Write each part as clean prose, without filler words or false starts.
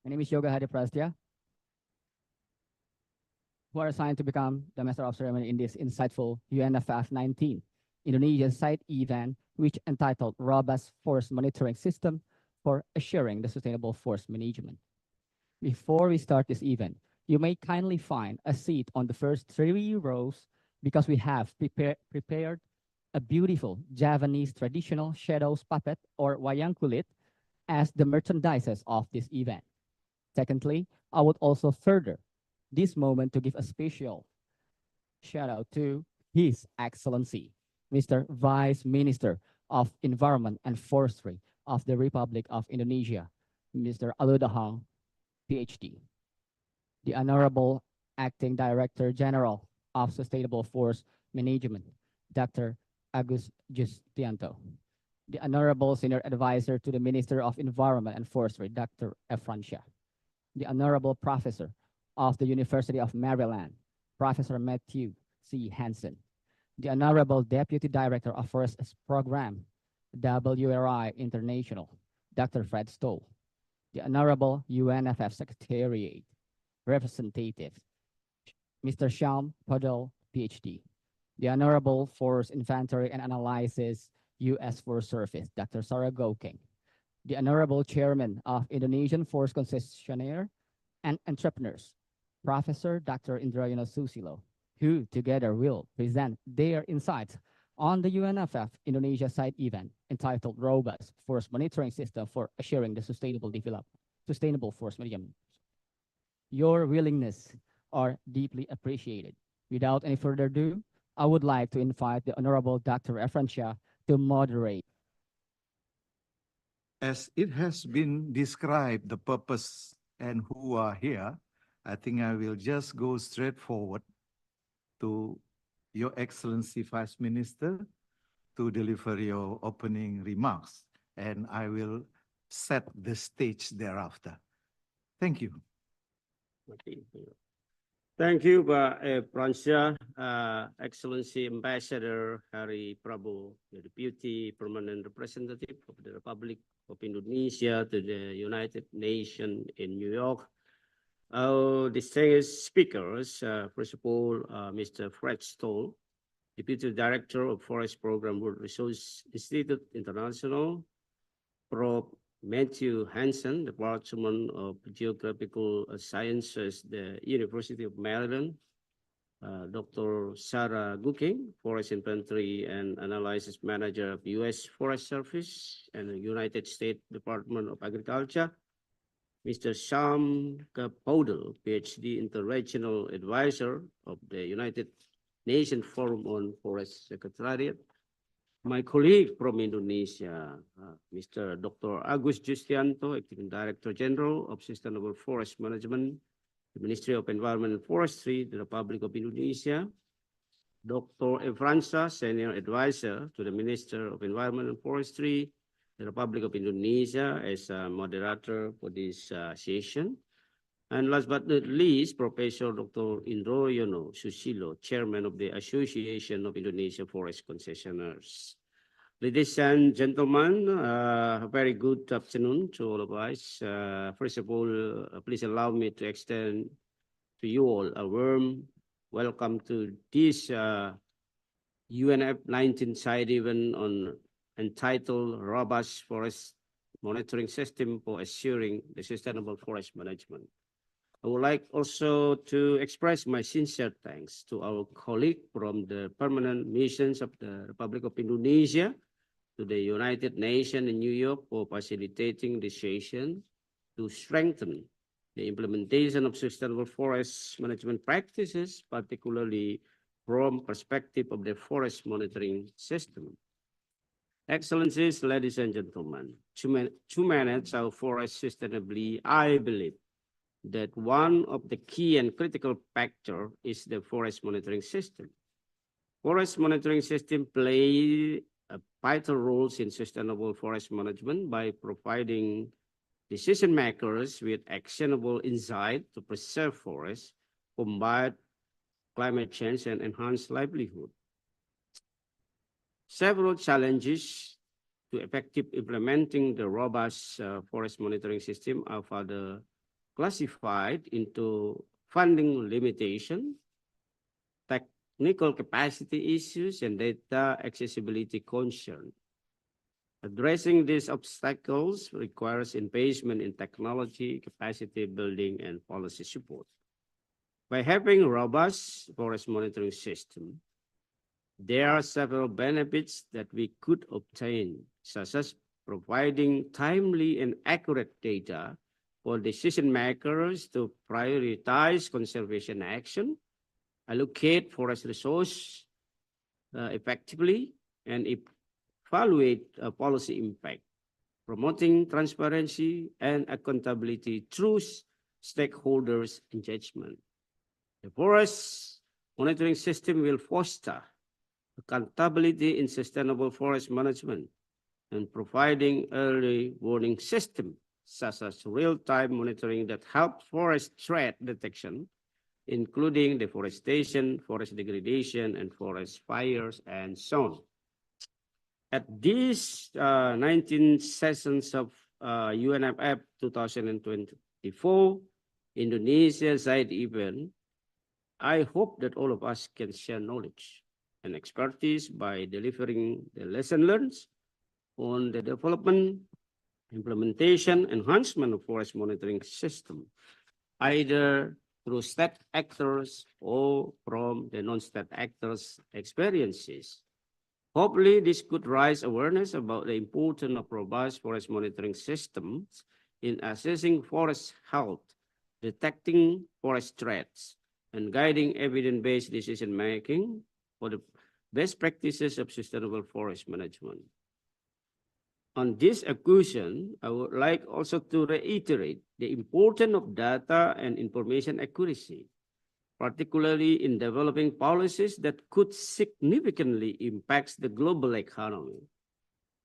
My name is Yoga Hadiprastya, who are assigned to become the Master of Ceremony in this insightful UNFF19 Indonesian site event, which entitled Robust Forest Monitoring System for Assuring the Sustainable Forest Management. Before we start this event, you may kindly find a seat on the first 3 rows because we have prepared a beautiful Javanese traditional shadows puppet or wayang kulit as the merchandises of this event. Secondly, I would also further this moment to give a special shout out to His Excellency, Mr. Vice Minister of Environment and Forestry of the Republic of Indonesia, Mr. Aludahang, PhD, the Honorable Acting Director General of Sustainable Forest Management, Dr. Agus Justianto, the Honorable Senior Advisor to the Minister of Environment and Forestry, Dr. Efrancia, the Honorable Professor of the University of Maryland, Professor Matthew C. Hansen, the Honorable Deputy Director of Forest Program, WRI International, Dr. Fred Stoll, the Honorable UNFF Secretariat Representative, Mr. Sham Padal, PhD, the Honorable Forest Inventory and Analysis, U.S. Forest Service, Dr. Sarah Goking, the Honorable Chairman of Indonesian Forest Concessionaire and Entrepreneurs, Professor Dr. Indrayana Susilo, who together will present their insights on the UNFF Indonesia site event entitled Robust Forest Monitoring System for Assuring the Sustainable Forest Management. Your willingness are deeply appreciated. Without any further ado, I would like to invite the Honorable Dr. Efrancia to moderate. As it has been described, the purpose and who are here, I think I will just go straight forward to Your Excellency Vice Minister to deliver your opening remarks, and I will set the stage thereafter. Thank you. Thank you, Pak Pransya, Excellency Ambassador Hari Prabowo, the Deputy Permanent Representative of the Republic of Indonesia to the United Nations in New York. Our distinguished speakers, first of all, Mr. Fred Stoll, Deputy Director of Forest Program, World Resource Institute International, Prof. Matthew Hansen, Department of Geographical Sciences, the University of Maryland, Dr. Sarah Gooking, Forest Inventory and Analysis Manager of U.S. Forest Service and the United States Department of Agriculture, Mr. Sham Kapoudal, PhD Interregional Advisor of the United Nations Forum on Forest Secretariat, my colleague from Indonesia, Mr. Dr. Agus Justianto, Acting Director General of Sustainable Forest Management, the Ministry of Environment and Forestry, the Republic of Indonesia, Dr. Efransa, Senior Advisor to the Minister of Environment and Forestry, the Republic of Indonesia, as a moderator for this session. And last but not least, Professor Dr. Indroyono Susilo, Chairman of the Association of Indonesia Forest Concessionaires. Ladies and gentlemen, a very good afternoon to all of us. First of all, please allow me to extend to you all a warm welcome to this UNF19 side event on entitled Robust Forest Monitoring System for Assuring the Sustainable Forest Management. I would like also to express my sincere thanks to our colleague from the permanent missions of the Republic of Indonesia to the United Nations in New York for facilitating this session to strengthen the implementation of sustainable forest management practices, particularly from perspective of the forest monitoring system. Excellencies, ladies and gentlemen, to manage our forest sustainably, I believe that one of the key and critical factor is the forest monitoring system. Forest monitoring system play a vital roles in sustainable forest management by providing decision makers with actionable insight to preserve forests, combat climate change, and enhance livelihood. Several challenges to effective implementing the robust forest monitoring system are further classified into funding limitation, technical capacity issues, and data accessibility concern. Addressing these obstacles requires investment in technology, capacity building, and policy support. By having a robust forest monitoring system, there are several benefits that we could obtain, such as providing timely and accurate data for decision makers to prioritize conservation action, allocate forest resources effectively, and evaluate policy impact, promoting transparency and accountability through stakeholders' engagement. The forest monitoring system will foster accountability in sustainable forest management and providing early warning system, such as real-time monitoring that help forest threat detection, including deforestation, forest degradation, and forest fires, and so on. At these 19 sessions of UNFF 2024 Indonesia side event, I hope that all of us can share knowledge and expertise by delivering the lesson learned on the development, implementation, enhancement of forest monitoring system, either through state actors or from the non-state actors' experiences. Hopefully, this could raise awareness about the importance of robust forest monitoring systems in assessing forest health, detecting forest threats, and guiding evidence-based decision-making for the best practices of sustainable forest management. On this occasion, I would like also to reiterate the importance of data and information accuracy, particularly in developing policies that could significantly impact the global economy.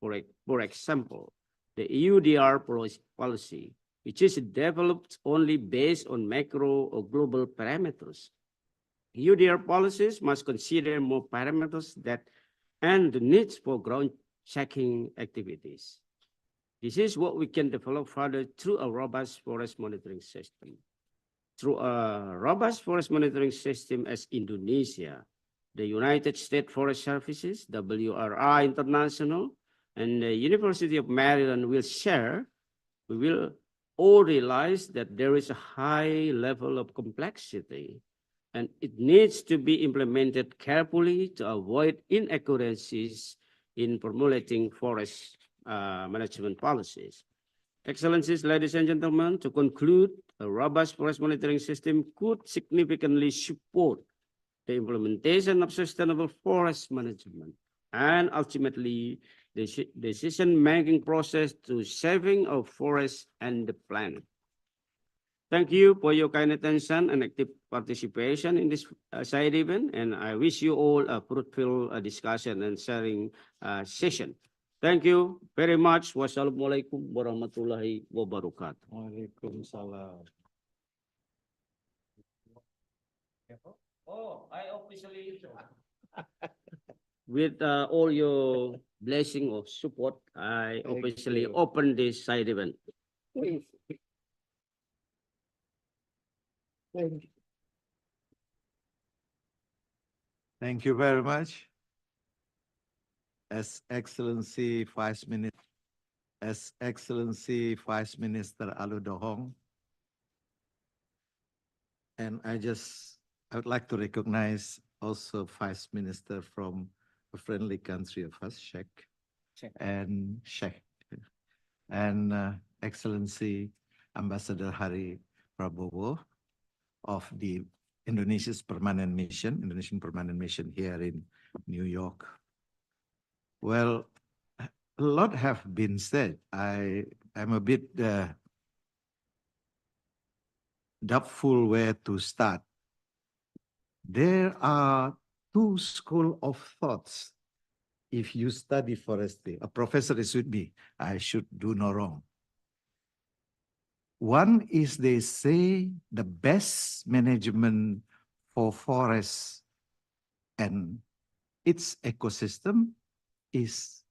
For example, the EUDR policy, which is developed only based on macro or global parameters. EUDR policies must consider more parameters that and the needs for ground checking activities. This is what we can develop further through a robust forest monitoring system. Through a robust forest monitoring system as Indonesia, the United States Forest Services, WRI International, and the University of Maryland will share, we will all realize that there is a high level of complexity and it needs to be implemented carefully to avoid inaccuracies in formulating forest management policies. Excellencies, ladies and gentlemen, to conclude, a robust forest monitoring system could significantly support the implementation of sustainable forest management and ultimately the decision-making process to saving of forests and the planet. Thank you for your kind attention and active participation in this side event, and I wish you all a fruitful discussion and sharing session. Thank you very much. Wassalamualaikum warahmatullahi wabarakatuh. Waalaikumsalam. Oh, I officially, with all your blessing or support, I officially open this side event. Thank you very much. Excellency Vice Minister Aludohong. And I would like to recognize also Vice Minister from a friendly country of us, Czech. And Excellency Ambassador Hari Prabowo of the Indonesian Permanent Mission here in New York. Well, a lot have been said. I'm a bit doubtful where to start. There are two schools of thoughts. If you study forestry, a professor is with me, I should do no wrong. One is they say the best management for forests and its ecosystem is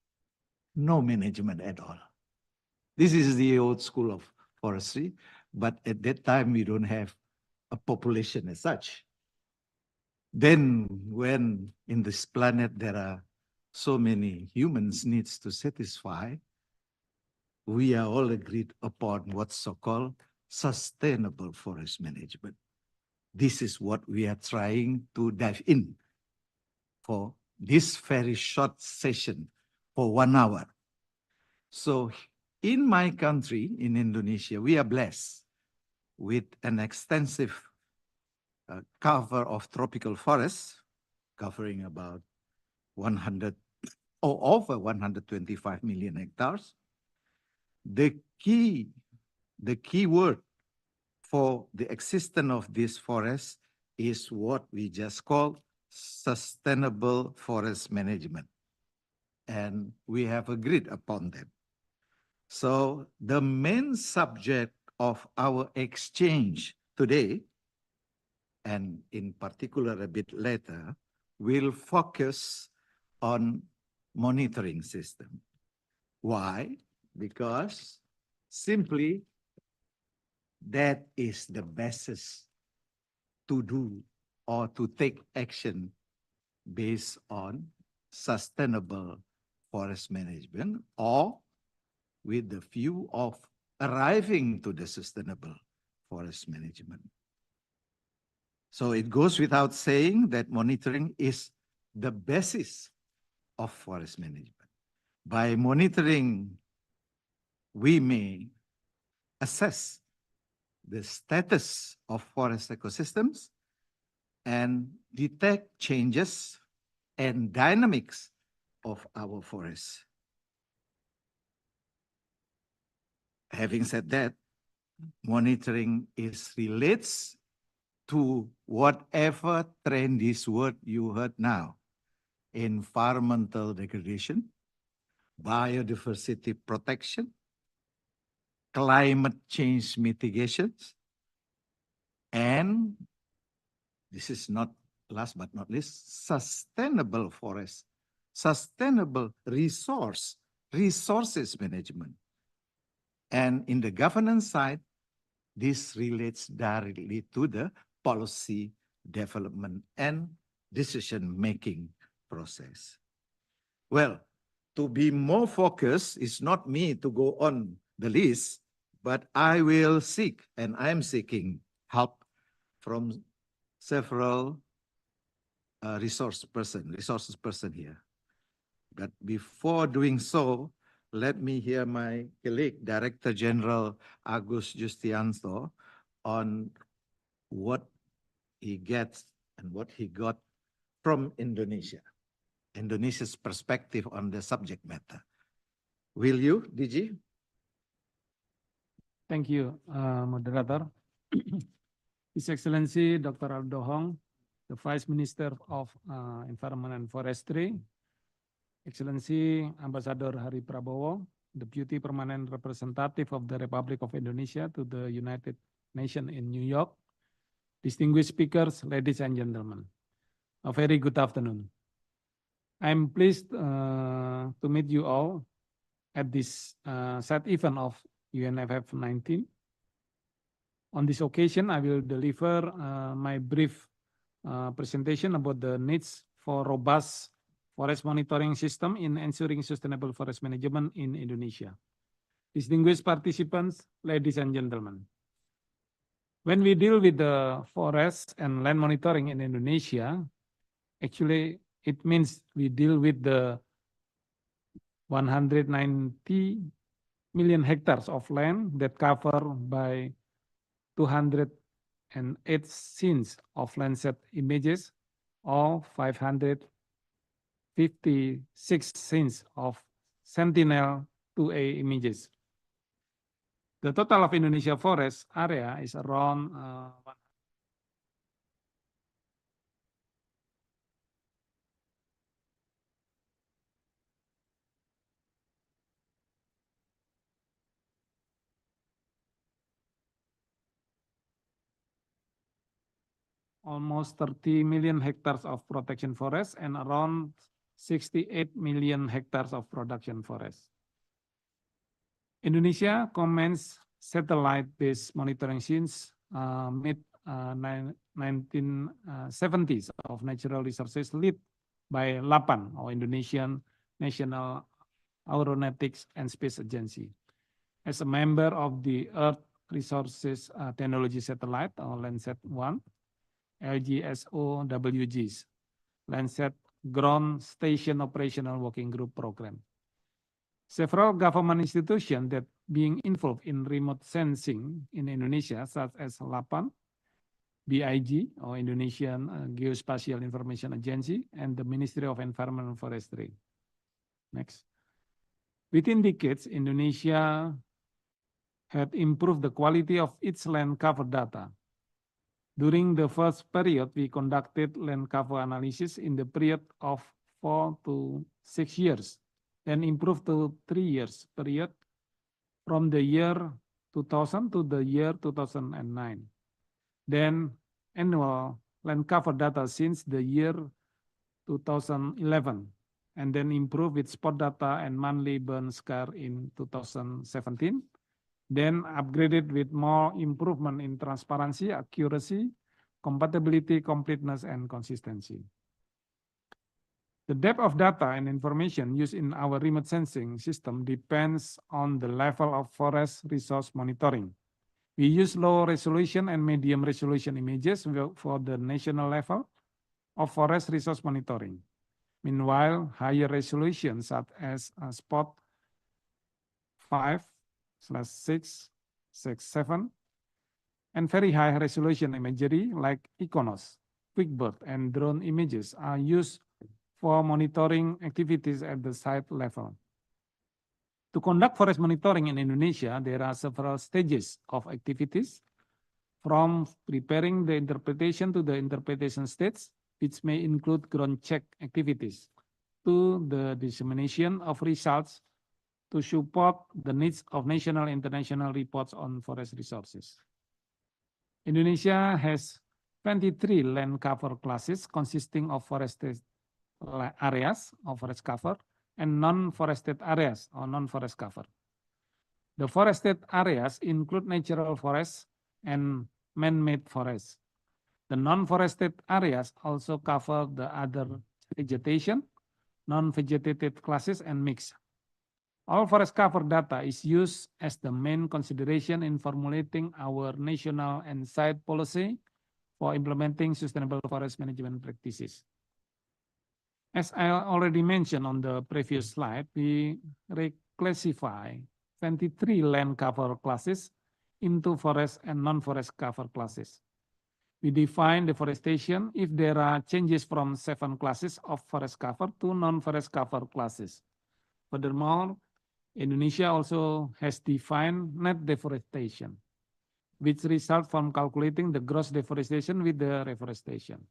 no management at all. This is the old school of forestry, but at that time we don't have a population as such. Then when in this planet there are so many humans needs to satisfy, we are all agreed upon what's so-called sustainable forest management. This is what we are trying to dive in for this very short session for 1 hour. So in my country, in Indonesia, we are blessed with an extensive cover of tropical forests, covering about 100 or over 125 million hectares. The key word for the existence of this forest is what we just call sustainable forest management. And we have agreed upon them. So the main subject of our exchange today, and in particular a bit later, will focus on monitoring system. Why? Because simply that is the basis to do or to take action based on sustainable forest management, or with the view of arriving to the sustainable forest management. So it goes without saying that monitoring is the basis of forest management. By monitoring, we may assess the status of forest ecosystems and detect changes and dynamics of our forests. Having said that, monitoring relates to whatever trendy word you heard now: environmental degradation, biodiversity protection, climate change mitigations, and this is not last but not least, sustainable forest, sustainable resources management. And in the governance side, this relates directly to the policy development and decision-making process. Well, to be more focused, it's not me to go on the list, but I will seek, and I'm seeking help from several resources person here. But before doing so, let me hear my colleague, Director General Agus Justianto, on what he gets and what he got from Indonesia, Indonesia's perspective on the subject matter. Will you, DG? Thank you, Moderator. His Excellency Dr. Aldo Hong, the Vice Minister of Environment and Forestry, Excellency Ambassador Hari Prabowo, Deputy Permanent Representative of the Republic of Indonesia to the United Nations in New York, distinguished speakers, ladies and gentlemen, a very good afternoon. I'm pleased to meet you all at this sad event of UNFF19. On this occasion, I will deliver my brief presentation about the needs for robust forest monitoring system in ensuring sustainable forest management in Indonesia. Distinguished participants, ladies and gentlemen, when we deal with the forest and land monitoring in Indonesia, actually it means we deal with the 190 million hectares of land that cover by 208 scenes of Landsat images or 556 scenes of Sentinel-2A images. The total of Indonesia forest area is around almost 30 million hectares of protection forest and around 68 million hectares of production forest. Indonesia commands satellite-based monitoring since mid 1970s of natural resources led by LAPAN, or Indonesian National Aeronautics and Space Agency. As a member of the Earth Resources Technology Satellite, or Landsat-1, LGSOWGs, Landsat Ground Station Operational Working Group Program. Several government institutions that being involved in remote sensing in Indonesia, such as LAPAN, BIG, or Indonesian Geospatial Information Agency, and the Ministry of Environment and Forestry. Next. Within decades, Indonesia had improved the quality of its land cover data. During the first period, we conducted land cover analysis in the period of 4 to 6 years, then improved to 3 years period from the year 2000 to the year 2009. Then annual land cover data since the year 2011, and then improved with spot data and monthly burn scar in 2017. Then upgraded with more improvement in transparency, accuracy, compatibility, completeness, and consistency. The depth of data and information used in our remote sensing system depends on the level of forest resource monitoring. We use low resolution and medium resolution images for the national level of forest resource monitoring. Meanwhile, higher resolution such as spot 5/6/7 and very high resolution imagery like Iconos, QuickBird, and drone images are used for monitoring activities at the site level. To conduct forest monitoring in Indonesia, there are several stages of activities, from preparing the interpretation to the interpretation stage, which may include ground check activities, to the dissemination of results to support the needs of national and international reports on forest resources. Indonesia has 23 land cover classes consisting of forested areas or forest cover and non-forested areas or non-forest cover. The forested areas include natural forests and man-made forests. The non-forested areas also cover the other vegetation, non-vegetated classes, and mix. All forest cover data is used as the main consideration in formulating our national and site policy for implementing sustainable forest management practices. As I already mentioned on the previous slide, we reclassify 23 land cover classes into forest and non-forest cover classes. We define deforestation if there are changes from 7 classes of forest cover to non-forest cover classes. Furthermore, Indonesia also has defined net deforestation, which results from calculating the gross deforestation with the reforestation.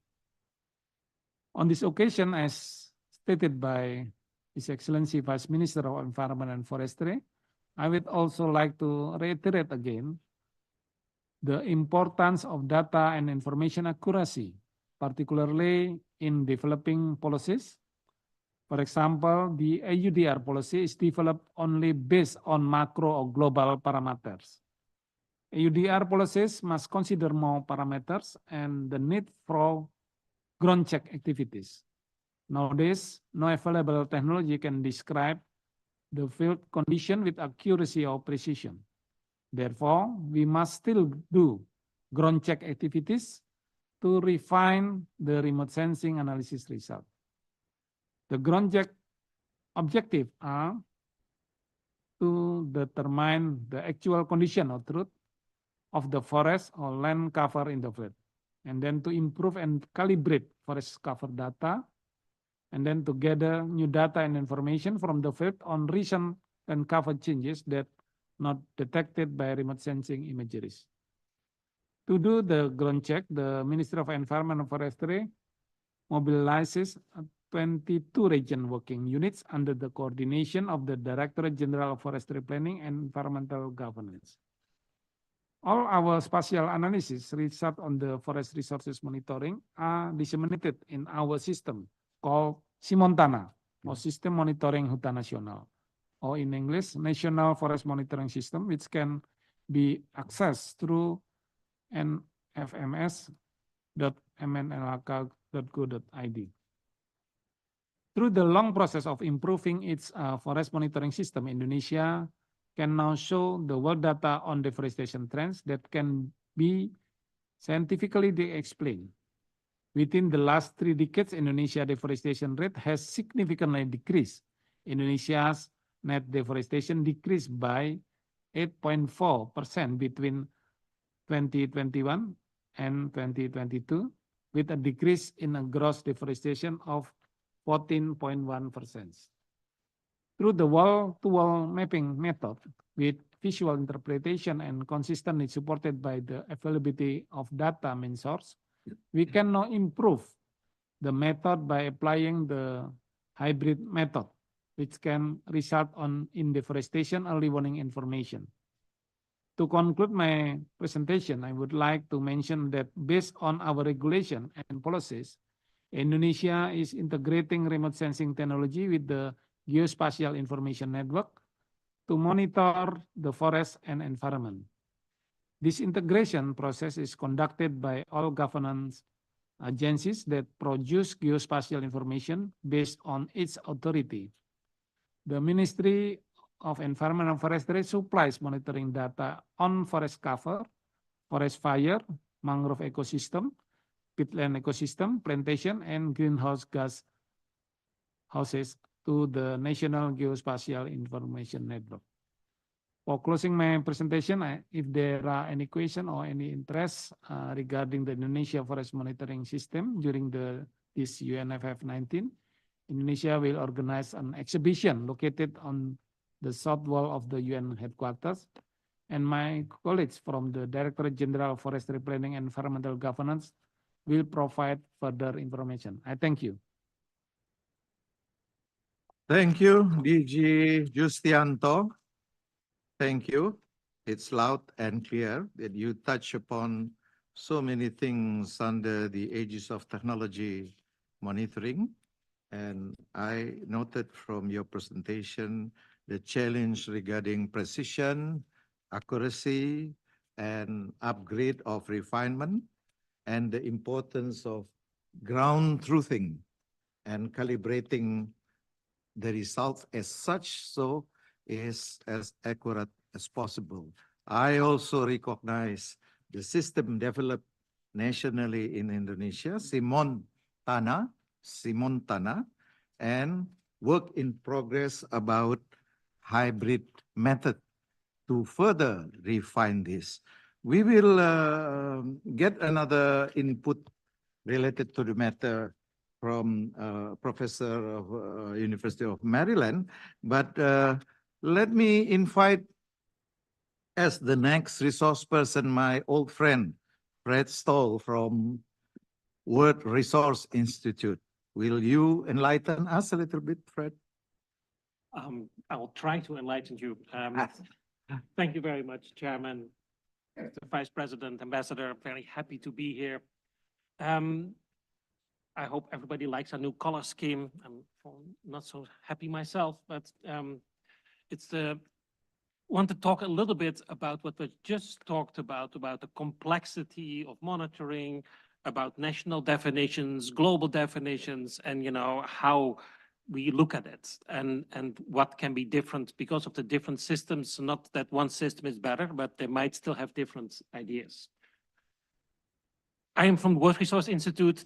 On this occasion, as stated by His Excellency Vice Minister of Environment and Forestry, I would also like to reiterate again the importance of data and information accuracy, particularly in developing policies. For example, the AUDR policy is developed only based on macro or global parameters. AUDR policies must consider more parameters and the need for ground check activities. Nowadays, no available technology can describe the field condition with accuracy or precision. Therefore, we must still do ground check activities to refine the remote sensing analysis result. The ground check objectives are to determine the actual condition or truth of the forest or land cover in the field, and then to improve and calibrate forest cover data, and then to gather new data and information from the field on recent land cover changes that not detected by remote sensing imageries. To do the ground check, the Ministry of Environment and Forestry mobilizes 22 region working units under the coordination of the Directorate General of Forestry Planning and Environmental Governance. All our spatial analysis research on the forest resources monitoring are disseminated in our system called Simontana, or System Monitoring Hutan Nasional, or in English, National Forest Monitoring System, which can be accessed through nfms.mnlk.go.id. Through the long process of improving its forest monitoring system, Indonesia can now show the world data on deforestation trends that can be scientifically explained. Within the last 3 decades, Indonesia deforestation rate has significantly decreased. Indonesia's net deforestation decreased by 8.4% between 2021 and 2022, with a decrease in a gross deforestation of 14.1%. Through the wall-to-wall mapping method, with visual interpretation and consistently supported by the availability of data main source, we can now improve the method by applying the hybrid method, which can result in deforestation early warning information. To conclude my presentation, I would like to mention that based on our regulation and policies, Indonesia is integrating remote sensing technology with the Geospatial Information Network to monitor the forest and environment. This integration process is conducted by all governance agencies that produce geospatial information based on its authority. The Ministry of Environment and Forestry supplies monitoring data on forest cover, forest fire, mangrove ecosystem, peatland ecosystem, plantation, and greenhouse gas houses to the National Geospatial Information Network. For closing my presentation, if there are any question or any interest regarding the Indonesia forest monitoring system during this UNFF19, Indonesia will organize an exhibition located on the south wall of the UN headquarters, and my colleagues from the Directorate General of Forestry Planning and Environmental Governance will provide further information. I thank you. Thank you, DG Justianto. Thank you. It's loud and clear that you touch upon so many things under the aegis of technology monitoring. And I noted from your presentation the challenge regarding precision, accuracy, and upgrade of refinement, and the importance of ground truthing and calibrating the results as such, so is as accurate as possible. I also recognize the system developed nationally in Indonesia, Simon Tana, and work in progress about hybrid method to further refine this. We will get another input related to the matter from Professor of University of Maryland, but let me invite as the next resource person my old friend, Fred Stoll from World Resource Institute. Will you enlighten us a little bit, Fred? I will try to enlighten you. Thank you very much, Chairman, Mr. Vice President, Ambassador. I'm very happy to be here. I hope everybody likes our new color scheme. I'm not so happy myself, but want to talk a little bit about what we just talked about the complexity of monitoring, about national definitions, global definitions, and how we look at it and what can be different because of the different systems. Not that one system is better, but they might still have different ideas. I am from the World Resource Institute.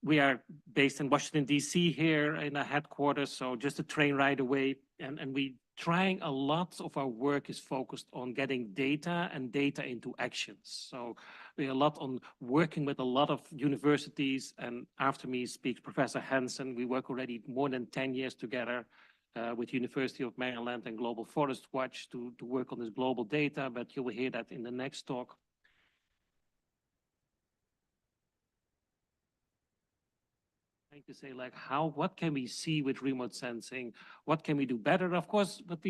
We are based in Washington, D.C. here in our headquarters, so just a train ride away. And we trying a lot of our work is focused on getting data and data into actions. So we are a lot on working with a lot of universities, and after me speaks Professor Hansen. We work already more than 10 years together with University of Maryland and Global Forest Watch to work on this global data, but you will hear that in the next talk. To say what can we see with remote sensing? What can we do better? Of course, what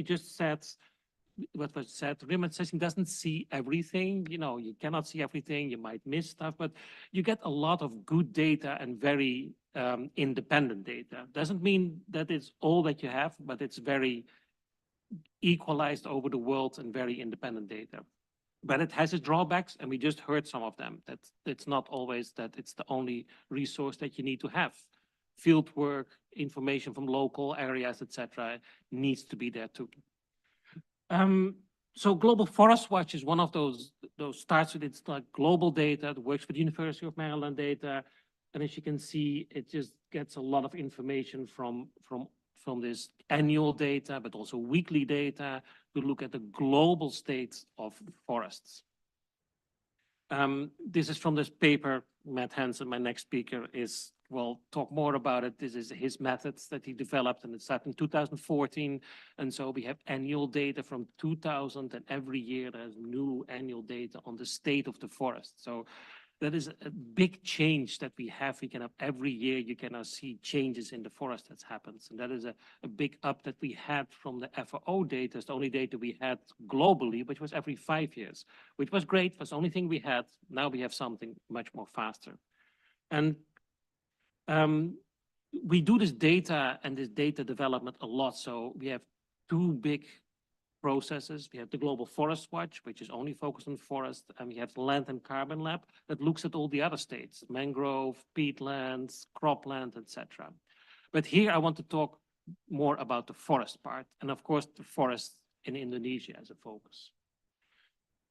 was said, remote sensing doesn't see everything. You cannot see everything. You might miss stuff, but you get a lot of good data and very independent data. Doesn't mean that it's all that you have, but it's very equalized over the world and very independent data. But it has its drawbacks, and we just heard some of them. That it's not always that it's the only resource that you need to have. Field work, information from local areas, etc., needs to be there too. So Global Forest Watch is one of those starts with its like global data. It works with the University of Maryland data, and as you can see, it just gets a lot of information from this annual data, but also weekly data to look at the global state of forests. This is from this paper. Matt Hansen, my next speaker, will talk more about it. This is his methods that he developed, and it started in 2014. And so we have annual data from 2000, and every year there's new annual data on the state of the forest. So that is a big change that we have. We can have every year, you can see changes in the forest that's happened. And that is a big up that we had from the FAO data. It's the only data we had globally, which was every 5 years, which was great. Was the only thing we had. Now we have something much more faster. And we do this data and this data development a lot. So we have two big processes. We have the Global Forest Watch, which is only focused on forest, and we have the Land and Carbon Lab that looks at all the other states, mangrove, peatlands, cropland, etc. But here I want to talk more about the forest part, and of course the forest in Indonesia as a focus.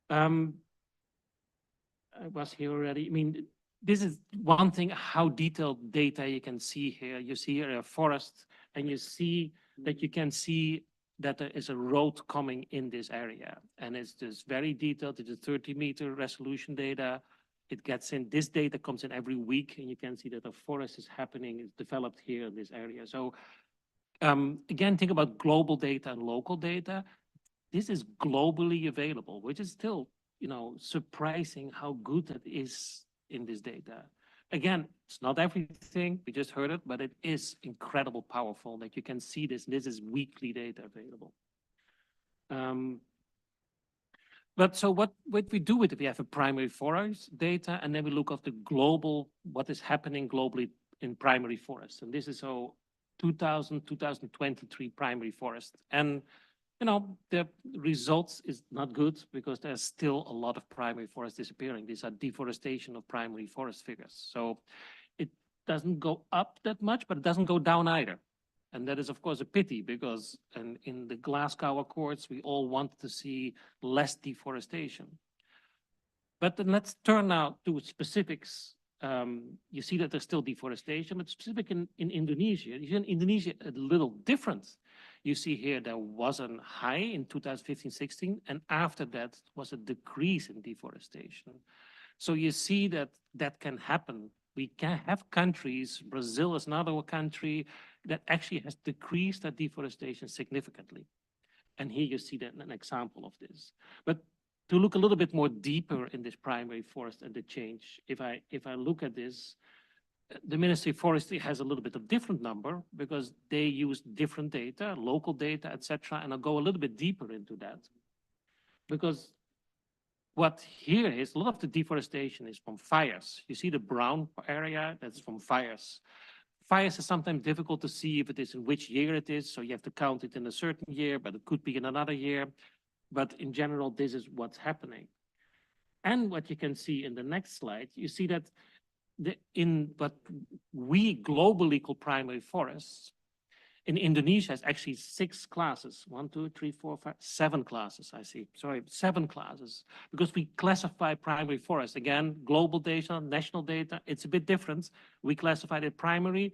I was here already. I mean, this is one thing, how detailed data you can see here. You see here a forest, and you see that you can see that there is a road coming in this area. And it's just very detailed. It's a 30-meter resolution data. It gets in, this data comes in every week, and you can see that a forest is happening, it's developed here in this area. So again, think about global data and local data. This is globally available, which is still, surprising how good that is in this data. Again, it's not everything, we just heard it, but it is incredibly powerful that you can see this. This is weekly data available. But so what we do with it, we have a primary forest data, and then we look at the global, what is happening globally in primary forests. And this is 2023 primary forest. And the results is not good because there's still a lot of primary forests disappearing. These are deforestation of primary forest figures. So it doesn't go up that much, but it doesn't go down either. And that is, of course, a pity because in the Glasgow Accords, we all want to see less deforestation. But then let's turn now to specifics. You see that there's still deforestation, but specific in Indonesia. In Indonesia, a little different. You see here there was a high in 2015-16, and after that was a decrease in deforestation. So you see that that can happen. We can have countries, Brazil is another country, that actually has decreased that deforestation significantly. And here you see that an example of this. But to look a little bit more deeper in this primary forest and the change, if I look at this, the Ministry of Forestry has a little bit of different number because they use different data, local data, etc. And I'll go a little bit deeper into that. Because what here is, a lot of the deforestation is from fires. You see the brown area, that's from fires. Fires is sometimes difficult to see if it is in which year it is, so you have to count it in a certain year, but it could be in another year. But in general, this is what's happening. And what you can see in the next slide, you see that in what we globally call primary forests, in Indonesia, it's actually 6 classes. 1, 2, 3, 4, 5, 7 classes, I see. Sorry, 7 classes. Because we classify primary forests. Again, global data, national data, it's a bit different. We classified it primary.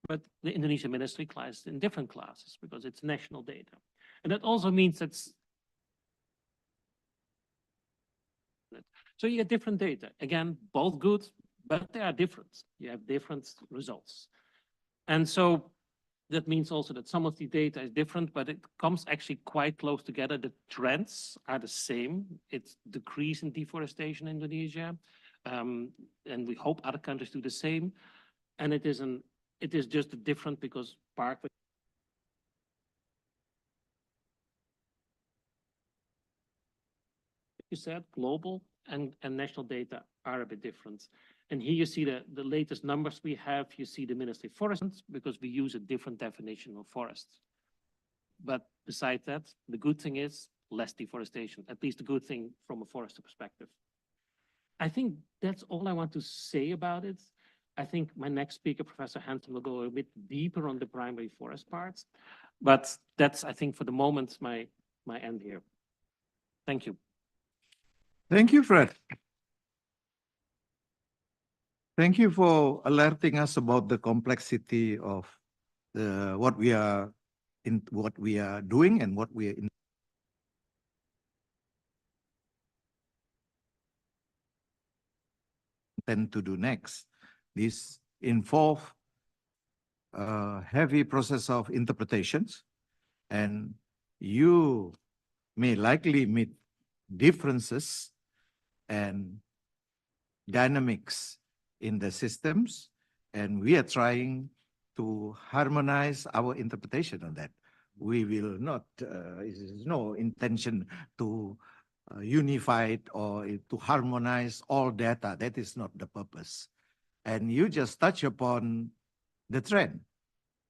But the Indonesian ministry classed in different classes because it's national data. And that also means that's, so you get different data. Again, both good, but they are different. You have different results. And so that means also that some of the data is different, but it comes actually quite close together. The trends are the same. It's decrease in deforestation in Indonesia. And we hope other countries do the same. And it is an It is just different because park. You said global and national data are a bit different. And here you see the latest numbers we have. You see the Ministry of Forests because we use a different definition of forests. But besides that, the good thing is less deforestation, at least the good thing from a forester perspective. I think that's all I want to say about it. I think my next speaker, Professor Hansen, will go a bit deeper on the primary forest parts. But that's, I think, for the moment, my end here. Thank you. Thank you, Fred. Thank you for alerting us about the complexity of what we are doing and what we are intend to do next. This involves a heavy process of interpretations, and you may likely meet differences and dynamics in the systems, and we are trying to harmonize our interpretation of that. We will not, there's no intention to unify it or to harmonize all data. That is not the purpose. And you just touch upon the trend,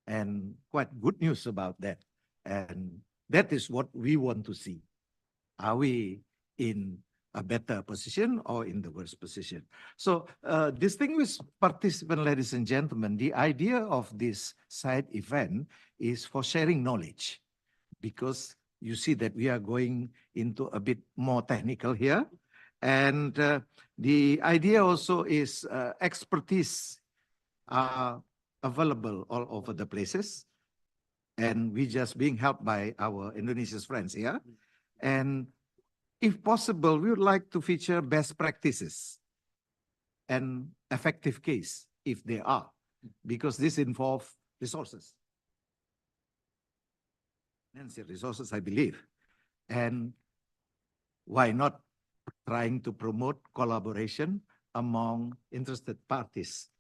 and quite good news about that. And that is what we want to see. Are we in a better position or in the worst position? So distinguished participants, ladies and gentlemen, the idea of this side event is for sharing knowledge, because you see that we are going into a bit more technical here. And the idea also is expertise are available all over the places. And we just being helped by our Indonesian friends here. And if possible, we would like to feature best practices and effective case, if they are, because this involves resources. Financial resources, I believe. And why not trying to promote collaboration among interested parties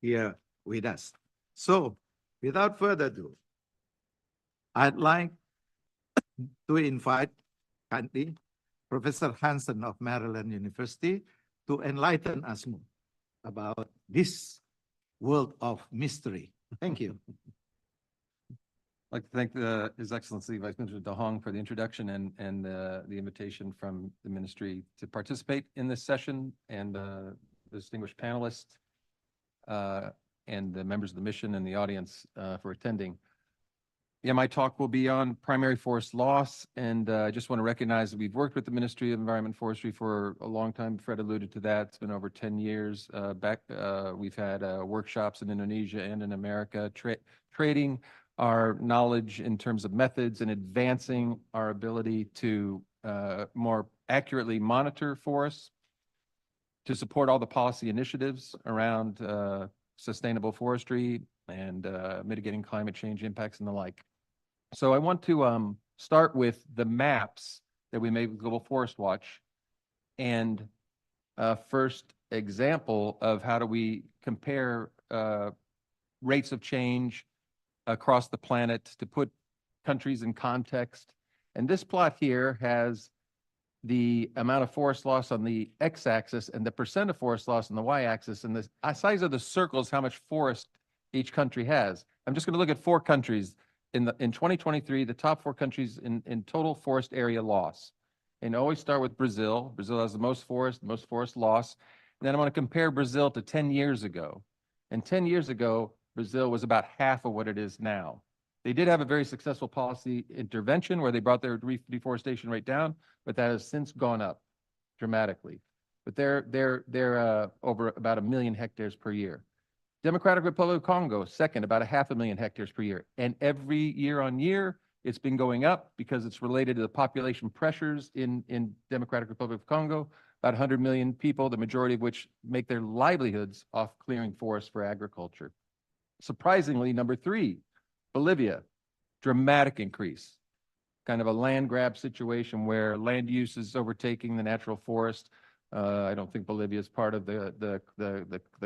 here with us? So, without further ado, I'd like to invite kindly Professor Hansen of Maryland University to enlighten us more about this world of mystery. Thank you. I'd like to thank His Excellency Vice Minister De Hong for the introduction and the invitation from the ministry to participate in this session, and the distinguished panelists and the members of the mission and the audience for attending. Yeah, my talk will be on primary forest loss, and I just want to recognize that we've worked with the Ministry of Environment and Forestry for a long time. Fred alluded to that. It's been over 10 years. We've had workshops in Indonesia and in America, trading our knowledge in terms of methods and advancing our ability to more accurately monitor forests, to support all the policy initiatives around sustainable forestry and mitigating climate change impacts and the like. So I want to start with the maps that we made with Global Forest Watch, and first example of how do we compare rates of change across the planet to put countries in context. And this plot here has the amount of forest loss on the x-axis and the percent of forest loss on the y-axis, and the size of the circles, how much forest each country has. I'm just going to look at 4 countries. In 2023, the top 4 countries in total forest area loss. And always start with Brazil. Brazil has the most forest loss. And then I'm going to compare Brazil to 10 years ago. And 10 years ago, Brazil was about half of what it is now. They did have a very successful policy intervention where they brought their deforestation rate down, but that has since gone up dramatically. But they're over about 1 million hectares per year. Democratic Republic of Congo, second, about 500,000 hectares per year. And every year on year, it's been going up because it's related to the population pressures in Democratic Republic of Congo, about 100 million people, the majority of which make their livelihoods off clearing forests for agriculture. Surprisingly, number 3, Bolivia, dramatic increase. Kind of a land grab situation where land use is overtaking the natural forest. I don't think Bolivia is part of the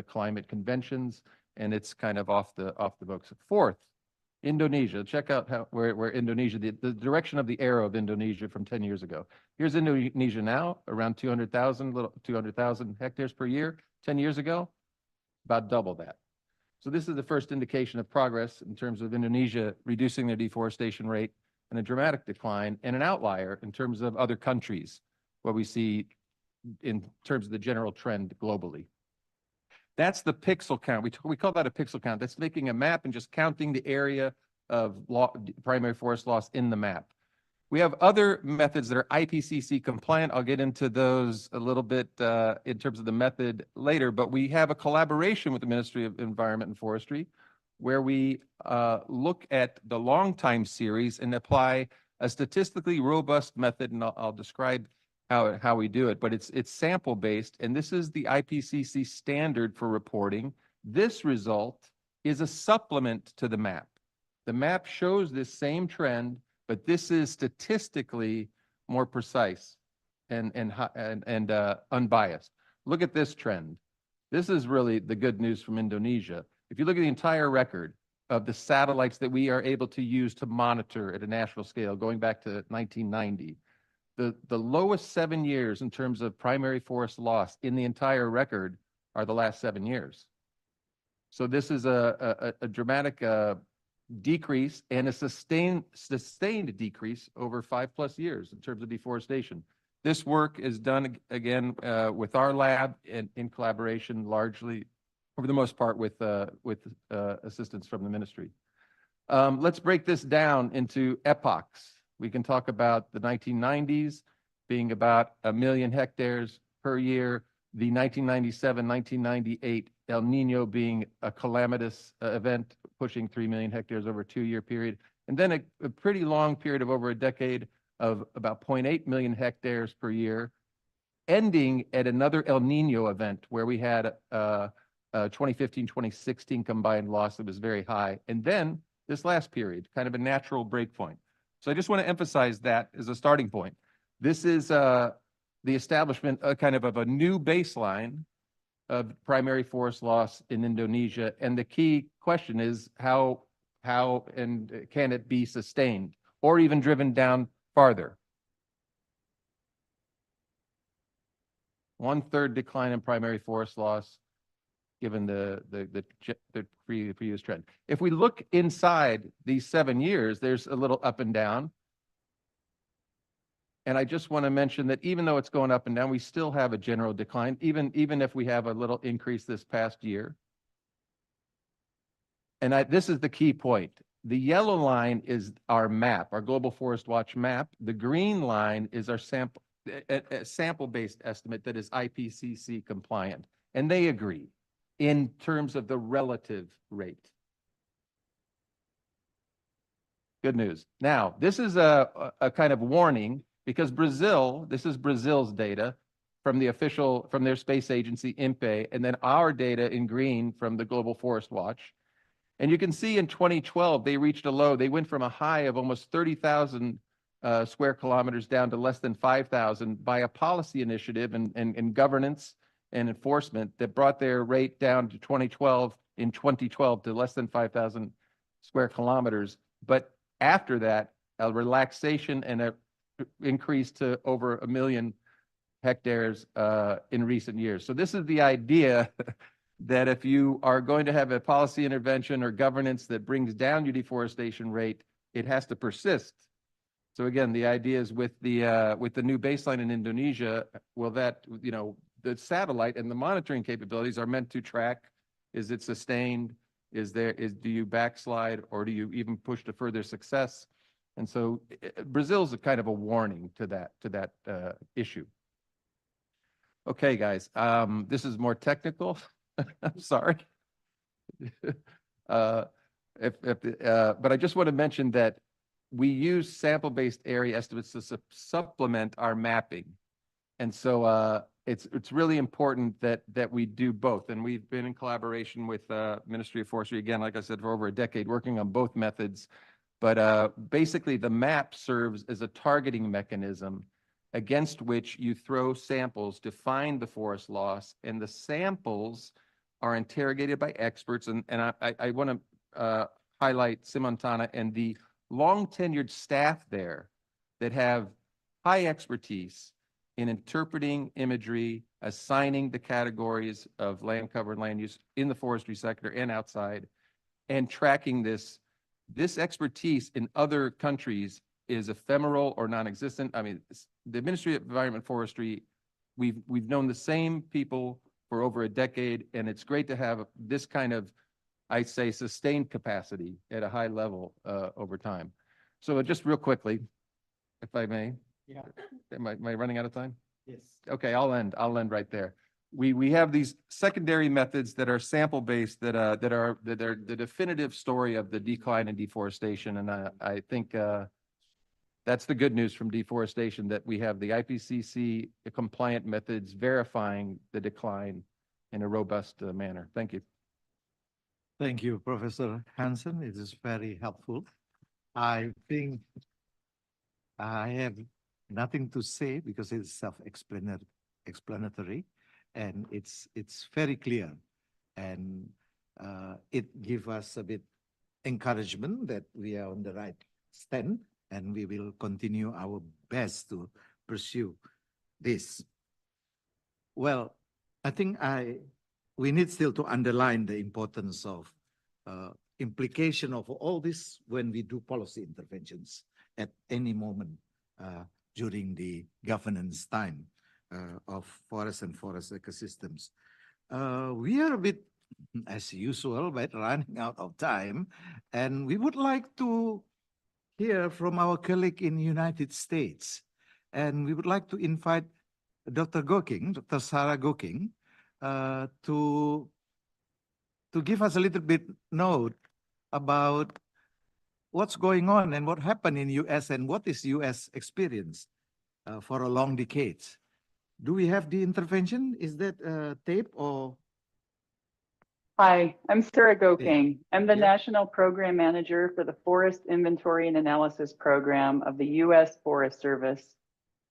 climate conventions, and it's kind of off the books. Fourth, Indonesia. Check out where Indonesia, the direction of the arrow of Indonesia from 10 years ago. Here's Indonesia now, around 200,000 hectares per year. 10 years ago, about double that. So this is the first indication of progress in terms of Indonesia reducing their deforestation rate and a dramatic decline, and an outlier in terms of other countries, what we see in terms of the general trend globally. That's the pixel count. We call that a pixel count. That's making a map and just counting the area of primary forest loss in the map. We have other methods that are IPCC compliant. I'll get into those a little bit in terms of the method later, but we have a collaboration with the Ministry of Environment and Forestry where we look at the long time series and apply a statistically robust method, and I'll describe how we do it, but it's sample based, and this is the IPCC standard for reporting. This result is a supplement to the map. The map shows this same trend, but this is statistically more precise and unbiased. Look at this trend. This is really the good news from Indonesia. If you look at the entire record of the satellites that we are able to use to monitor at a national scale, going back to 1990, the lowest 7 years in terms of primary forest loss in the entire record are the last 7 years. So this is a dramatic decrease and a sustained decrease over 5+ years in terms of deforestation. This work is done again with our lab and in collaboration, largely, for the most part, with assistance from the ministry. Let's break this down into epochs. We can talk about the 1990s being about 1 million hectares per year, the 1997-1998 El Nino being a calamitous event, pushing 3 million hectares over a 2-year period, and then a pretty long period of over a decade of about 0.8 million hectares per year, ending at another El Nino event where we had a 2015-2016 combined loss that was very high, and then this last period, kind of a natural break point. So I just want to emphasize that as a starting point. This is the establishment kind of a new baseline of primary forest loss in Indonesia. And the key question is how and can it be sustained or even driven down farther? 1/3 decline in primary forest loss, given the previous trend. If we look inside these 7 years, there's a little up and down. And I just want to mention that even though it's going up and down, we still have a general decline, even if we have a little increase this past year. And this is the key point. The yellow line is our map, our Global Forest Watch map. The green line is our sample-based estimate that is IPCC compliant. And they agree in terms of the relative rate. Good news. Now, this is a kind of warning because this is Brazil's data from their space agency, INPE, and then our data in green from the Global Forest Watch. And you can see in 2012, they reached a low. They went from a high of almost 30,000 square kilometers down to less than 5,000 by a policy initiative and governance and enforcement that brought their rate down to 2012 to less than 5,000 square kilometers. But after that, a relaxation and a increase to over 1 million hectares in recent years. So this is the idea that if you are going to have a policy intervention or governance that brings down your deforestation rate, it has to persist. So again, the idea is with the new baseline in Indonesia, will that, the satellite and the monitoring capabilities are meant to track, is it sustained? Do you backslide or do you even push to further success? And so Brazil's a kind of a warning to that issue. Okay, guys, this is more technical. I'm sorry. But I just want to mention that we use sample-based area estimates to supplement our mapping. And so it's really important that we do both. And we've been in collaboration with Ministry of Forestry, again, like I said, for over a decade, working on both methods. But basically, the map serves as a targeting mechanism against which you throw samples to find the forest loss, and the samples are interrogated by experts, and I want to highlight Simontana and the long tenured staff there that have high expertise in interpreting imagery, assigning the categories of land cover and land use in the forestry sector and outside, and tracking this. This expertise in other countries is ephemeral or non-existent. I mean, the Ministry of Environment and Forestry, we've known the same people for over a decade, and it's great to have this kind of, I say, sustained capacity at a high level over time. So just real quickly, if I may. Yeah. Am I running out of time? Yes. Okay, I'll end right there. We have these secondary methods that are sample-based that are the definitive story of the decline in deforestation, and I think that's the good news from deforestation, that we have the IPCC compliant methods verifying the decline in a robust manner. Thank you. Thank you, Professor Hansen. It is very helpful. I think I have nothing to say because it's self-explanatory, and it's very clear, and it gives us a bit encouragement that we are on the right stand, and we will continue our best to pursue this. Well, I think we need still to underline the importance of implication of all this when we do policy interventions at any moment during the governance time of forests and forest ecosystems. We are a bit, as usual, but running out of time, and we would like to hear from our colleague in the United States, and we would like to invite Dr. Sarah Goking, to give us a little bit note about what's going on and what happened in US and what is US experience for a long decades. Do we have the intervention? Is that tape or? Hi, I'm Sarah Goking. I'm the Yeah. National Program Manager for the Forest Inventory and Analysis Program of the U.S. Forest Service.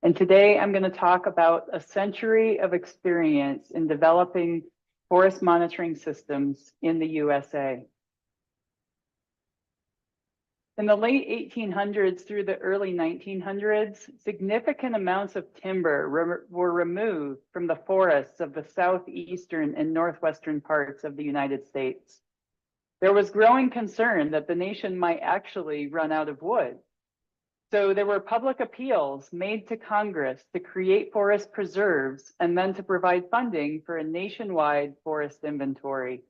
And today I'm going to talk about a century of experience in developing forest monitoring systems in the USA. In the late 1800s through the early 1900s, significant amounts of timber were removed from the forests of the southeastern and northwestern parts of the United States. There was growing concern that the nation might actually run out of wood. So there were public appeals made to Congress to create forest preserves and then to provide funding for a nationwide forest inventory.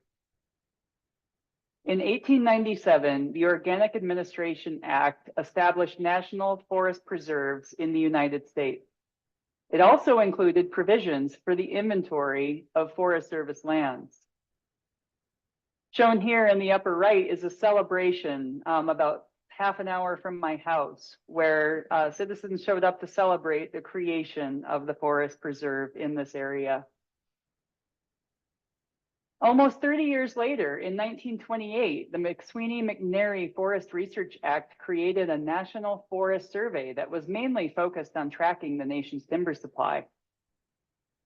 In 1897, the Organic Administration Act established national forest preserves in the United States. It also included provisions for the inventory of Forest Service lands. Shown here in the upper right is a celebration about half an hour from my house, where citizens showed up to celebrate the creation of the forest preserve in this area. Almost 30 years later, in 1928, the McSweeney-McNary Forest Research Act created a national forest survey that was mainly focused on tracking the nation's timber supply.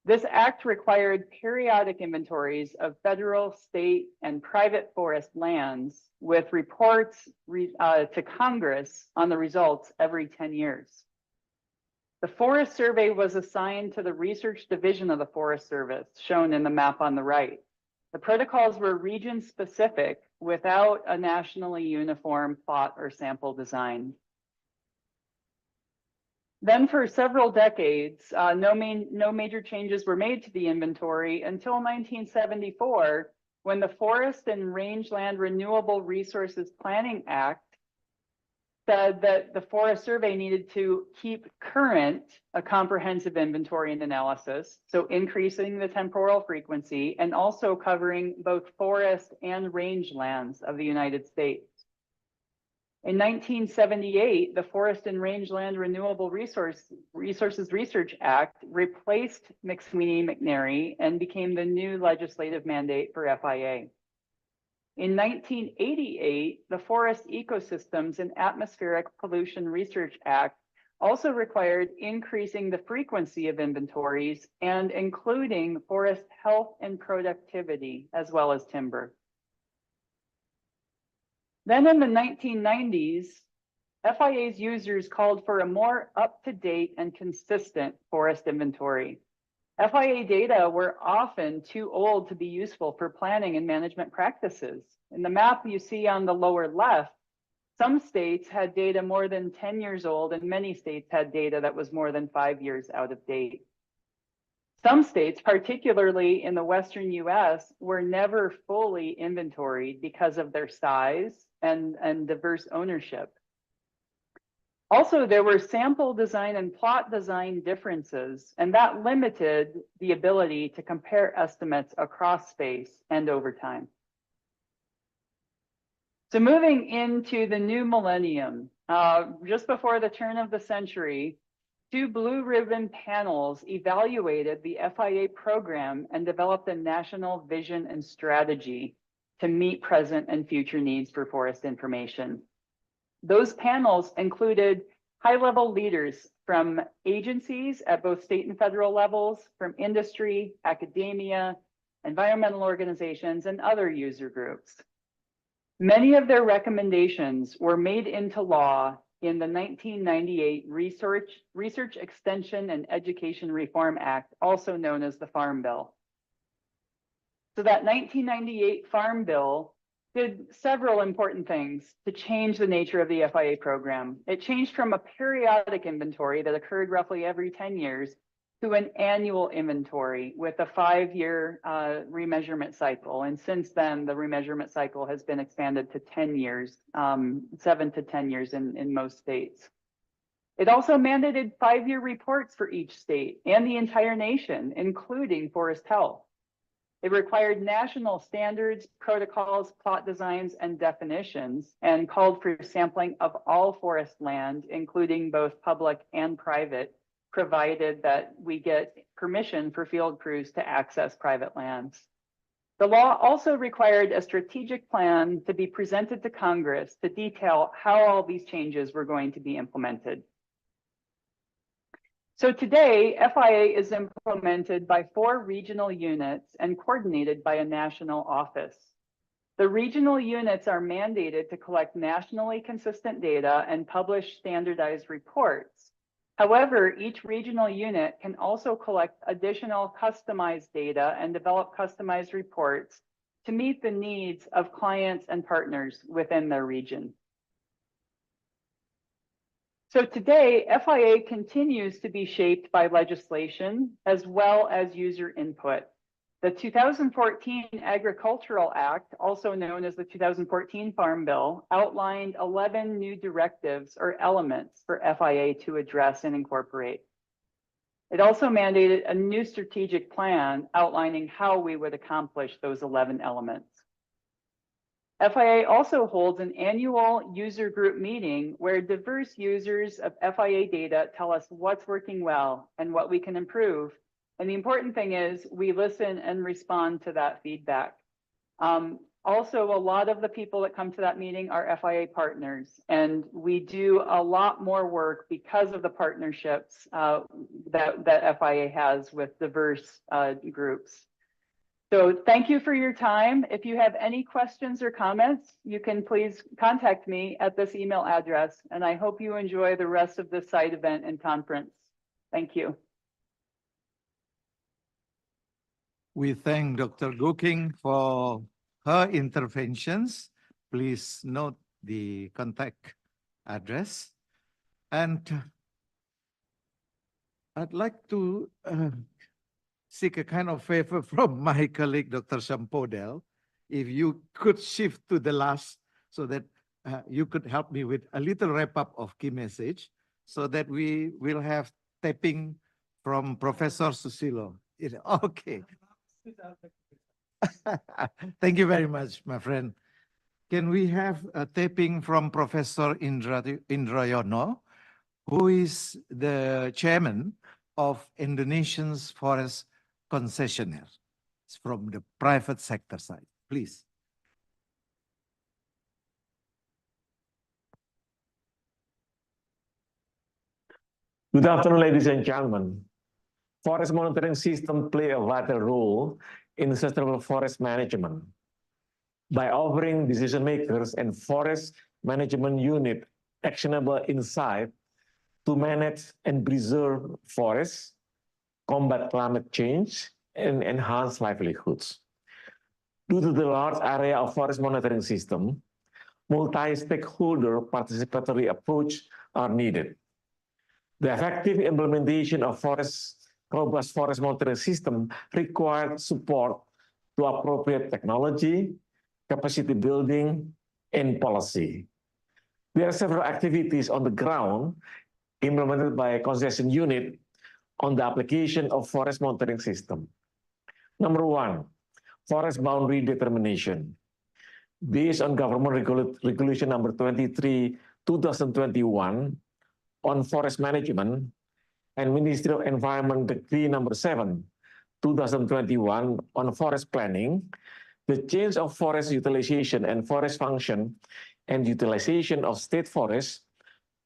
This act required periodic inventories of federal, state, and private forest lands with reports to Congress on the results every 10 years. The Forest Survey was assigned to the Research Division of the Forest Service, shown in the map on the right. The protocols were region-specific without a nationally uniform plot or sample design. Then for several decades, no major changes were made to the inventory until 1974, when the Forest and Rangeland Renewable Resources Planning Act said that the Forest Survey needed to keep current a comprehensive inventory and analysis, so increasing the temporal frequency and also covering both forest and rangelands of the United States. In 1978, the Forest and Rangeland Renewable Resources Research Act replaced McSweeney-McNary and became the new legislative mandate for FIA. In 1988, the Forest Ecosystems and Atmospheric Pollution Research Act also required increasing the frequency of inventories and including forest health and productivity, as well as timber. Then in the 1990s, FIA's users called for a more up-to-date and consistent forest inventory. FIA data were often too old to be useful for planning and management practices. In the map you see on the lower left, some states had data more than 10 years old, and many states had data that was more than 5 years out of date. Some states, particularly in the Western US, were never fully inventoried because of their size and diverse ownership. Also, there were sample design and plot design differences, and that limited the ability to compare estimates across space and over time. So moving into the new millennium, just before the turn of the century, 2 blue ribbon panels evaluated the FIA program and developed a national vision and strategy to meet present and future needs for forest information. Those panels included high-level leaders from agencies at both state and federal levels, from industry, academia, environmental organizations, and other user groups. Many of their recommendations were made into law in the 1998 Research Extension and Education Reform Act, also known as the Farm Bill. So that 1998 Farm Bill did several important things to change the nature of the FIA program. It changed from a periodic inventory that occurred roughly every 10 years to an annual inventory with a 5-year remeasurement cycle. And since then, the remeasurement cycle has been expanded to 10 years, 7 to 10 years in most states. It also mandated 5-year reports for each state and the entire nation, including forest health. It required national standards, protocols, plot designs, and definitions, and called for sampling of all forest land, including both public and private, provided that we get permission for field crews to access private lands. The law also required a strategic plan to be presented to Congress to detail how all these changes were going to be implemented. So today, FIA is implemented by 4 regional units and coordinated by a national office. The regional units are mandated to collect nationally consistent data and publish standardized reports. However, each regional unit can also collect additional customized data and develop customized reports to meet the needs of clients and partners within their region. So today, FIA continues to be shaped by legislation as well as user input. The 2014 Agricultural Act, also known as the 2014 Farm Bill, outlined 11 new directives or elements for FIA to address and incorporate. It also mandated a new strategic plan outlining how we would accomplish those 11 elements. FIA also holds an annual user group meeting where diverse users of FIA data tell us what's working well and what we can improve. And the important thing is we listen and respond to that feedback. Also, a lot of the people that come to that meeting are FIA partners, and we do a lot more work because of the partnerships that FIA has with diverse groups. So thank you for your time. If you have any questions or comments, you can please contact me at this email address, and I hope you enjoy the rest of this site event and conference. Thank you. We thank Dr. Goking for her interventions. Please note the contact address. And I'd like to seek a kind of favor from my colleague, Dr. Shampodel, if you could shift to the last so that you could help me with a little wrap up of key message so that we will have tapping from Professor Susilo. Okay. Thank you very much, my friend. Can we have a taping from Professor Indrayono, who is the chairman of Indonesian's forest concessionaire? It's from the private sector side, please. Good afternoon, ladies and gentlemen. Forest monitoring systems play a vital role in sustainable forest management. By offering decision makers and forest management unit actionable insight to manage and preserve forests, combat climate change, and enhance livelihoods. Due to the large area of forest monitoring system, multi-stakeholder participatory approach are needed. The effective implementation of robust forest monitoring system requires support to appropriate technology, capacity building, and policy. There are several activities on the ground implemented by a concession unit on the application of forest monitoring system. Number one, forest boundary determination. Based on government regulation number 23, 2021 on forest management and Ministry of Environment Decree number 7, 2021 on forest planning, the change of forest utilization and forest function and utilization of state forests,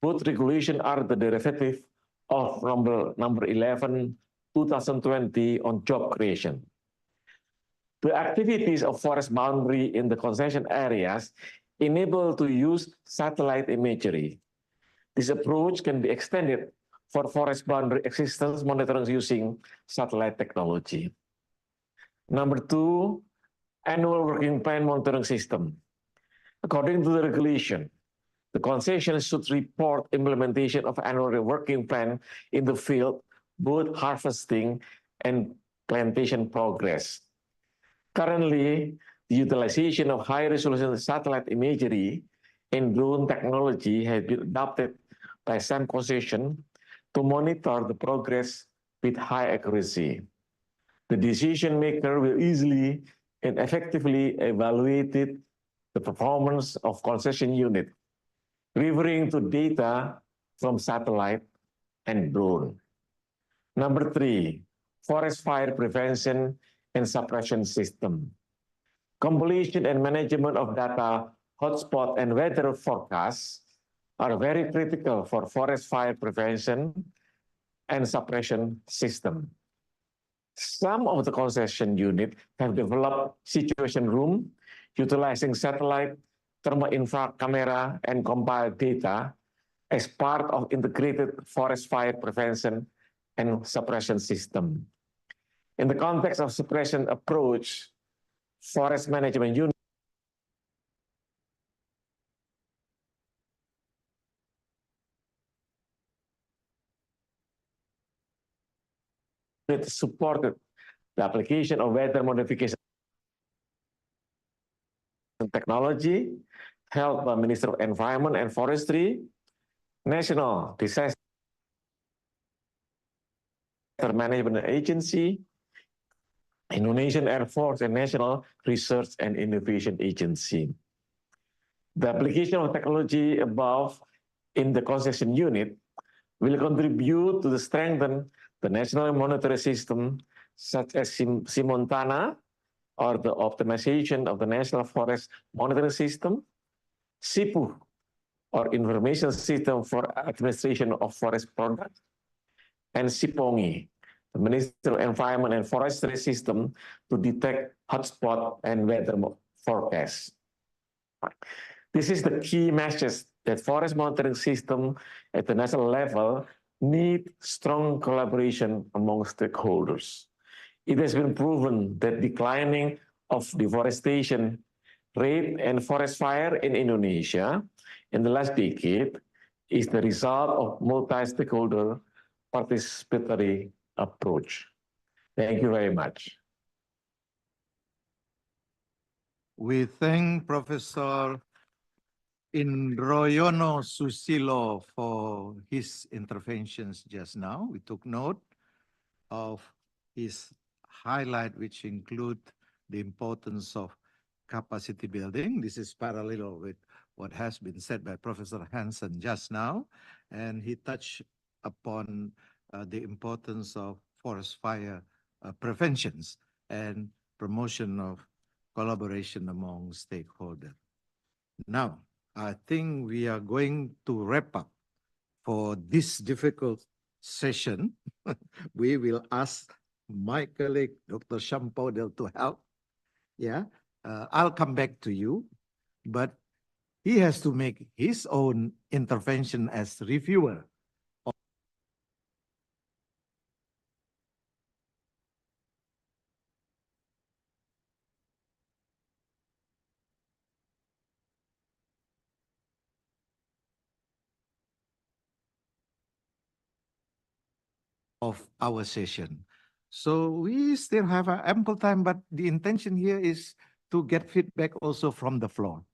both regulations are the derivative of number 11, 2020 on job creation. The activities of forest boundary in the concession areas enable to use satellite imagery. This approach can be extended for forest boundary existence monitoring using satellite technology. Number two, annual working plan monitoring system. According to the regulation, the concession should report implementation of annual working plan in the field, both harvesting and plantation progress. Currently, the utilization of high-resolution satellite imagery and drone technology has been adopted by some concession to monitor the progress with high accuracy. The decision maker will easily and effectively evaluate the performance of concession unit, referring to data from satellite and drone. Number three, forest fire prevention and suppression system. Compilation and management of data, hotspot and weather forecasts are very critical for forest fire prevention and suppression system. Some of the concession units have developed situation room utilizing satellite, thermal infrared camera, and compiled data as part of integrated forest fire prevention and suppression system. In the context of suppression approach, forest management unit supported the application of weather modification technology held by Ministry of Environment and Forestry, National Disaster Management Agency, Indonesian Air Force, and National Research and Innovation Agency. The application of technology above in the concession unit will contribute to strengthen the national monitoring system, such as Simontana, or the optimization of the National Forest Monitoring System, SIPU, or Information System for Administration of Forest Products, and SIPONGI, the Ministry of Environment and Forestry System to detect hotspot and weather forecasts. This is the key message that forest monitoring system at the national level need strong collaboration among stakeholders. It has been proven that declining of deforestation rate and forest fire in Indonesia in the last decade is the result of multi-stakeholder participatory approach. Thank you very much. We thank Professor Indroyono Susilo for his interventions just now. We took note of his highlight, which include the importance of capacity building. This is parallel with what has been said by Professor Hansen just now, and he touched upon the importance of forest fire preventions and promotion of collaboration among stakeholders. Now, I think we are going to wrap up for this difficult session, we will ask my colleague, Dr. Shampodel, to help. Yeah, I'll come back to you, but he has to make his own intervention as reviewer. Of our session. So we still have ample time, but the intention here is to get feedback also from the floor.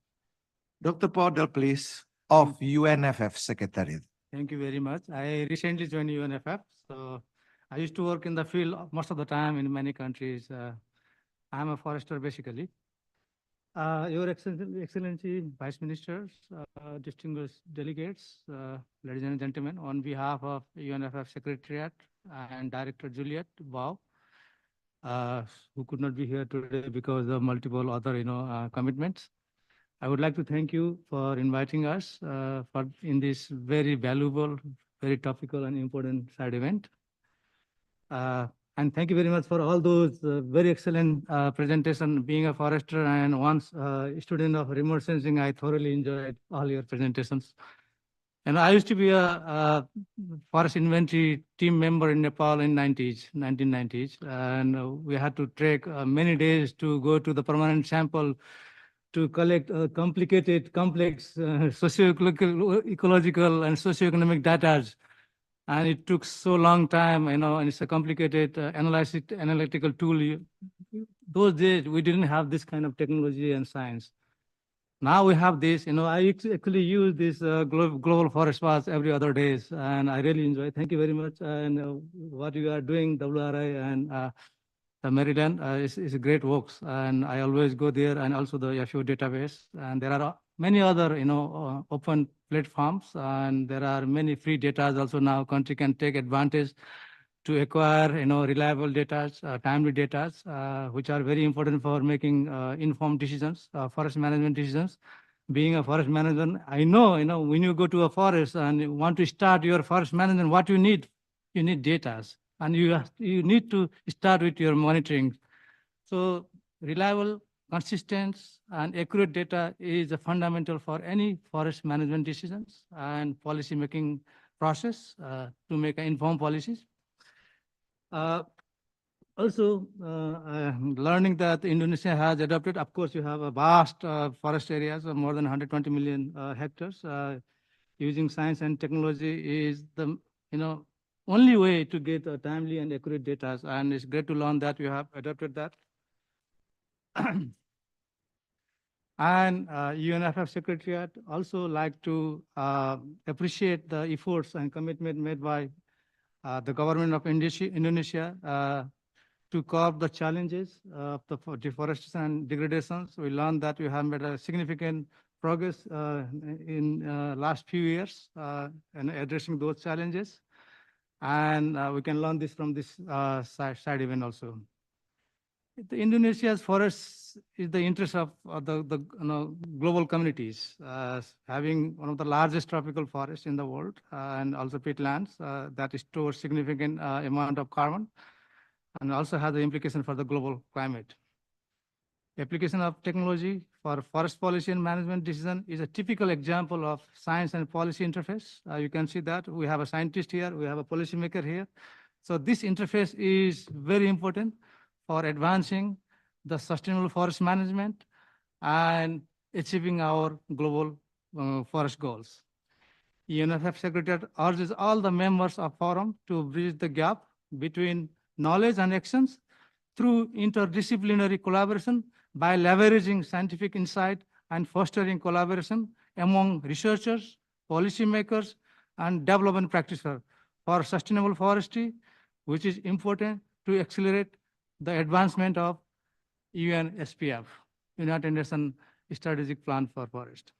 Dr. Podel, please, of UNFF Secretariat. Thank you very much. I recently joined UNFF, so I used to work in the field most of the time in many countries. I'm a forester basically. Your Excellency, Vice Ministers, distinguished delegates, ladies and gentlemen, on behalf of UNFF Secretariat and Director Juliet Bao, who could not be here today because of multiple other, commitments. I would like to thank you for inviting us in this very valuable, very topical and important side event. And thank you very much for all those very excellent presentation. Being a forester and once a student of remote sensing, I thoroughly enjoyed all your presentations. And I used to be a forest inventory team member in Nepal in 1990s. And we had to trek many days to go to the permanent sample to collect complicated, complex socio-ecological and socioeconomic data. And it took so long time, and it's a complicated analytical tool. Those days, we didn't have this kind of technology and science. Now we have this, I actually use this global forest watch every other days, and I really enjoy it. Thank you very much. And what you are doing, WRI and Maryland, is great works. And I always go there, and also the FAO database. And there are many other, open platforms, and there are many free data also now. Country can take advantage to acquire, reliable data, timely data, which are very important for making informed decisions, forest management decisions. Being a forest manager, I know, when you go to a forest and you want to start your forest management, what you need data, and you need to start with your monitoring. So reliable, consistent, and accurate data is a fundamental for any forest management decisions and policy making process to make informed policies. Also, learning that Indonesia has adopted, of course, you have a vast forest areas of more than 120 million hectares. Using science and technology is the only way to get timely and accurate data. And it's great to learn that you have adopted that. And UNFF Secretariat also like to appreciate the efforts and commitment made by the government of Indonesia to curb the challenges of the deforestation and degradations. We learned that we have made a significant progress in last few years in addressing those challenges. And we can learn this from this side event also. Indonesia's forests is the interest of the global communities, having one of the largest tropical forests in the world and also peatlands that store significant amount of carbon and also has the implication for the global climate. Application of technology for forest policy and management decision is a typical example of science and policy interface. You can see that we have a scientist here, we have a policymaker here. So this interface is very important for advancing the sustainable forest management and achieving our global forest goals. UNFF Secretariat urges all the members of Forum to bridge the gap between knowledge and actions through interdisciplinary collaboration by leveraging scientific insight and fostering collaboration among researchers, policymakers, and development practitioners for sustainable forestry, which is important to accelerate the advancement of UNSPF, United Nations Strategic Plan for Forest.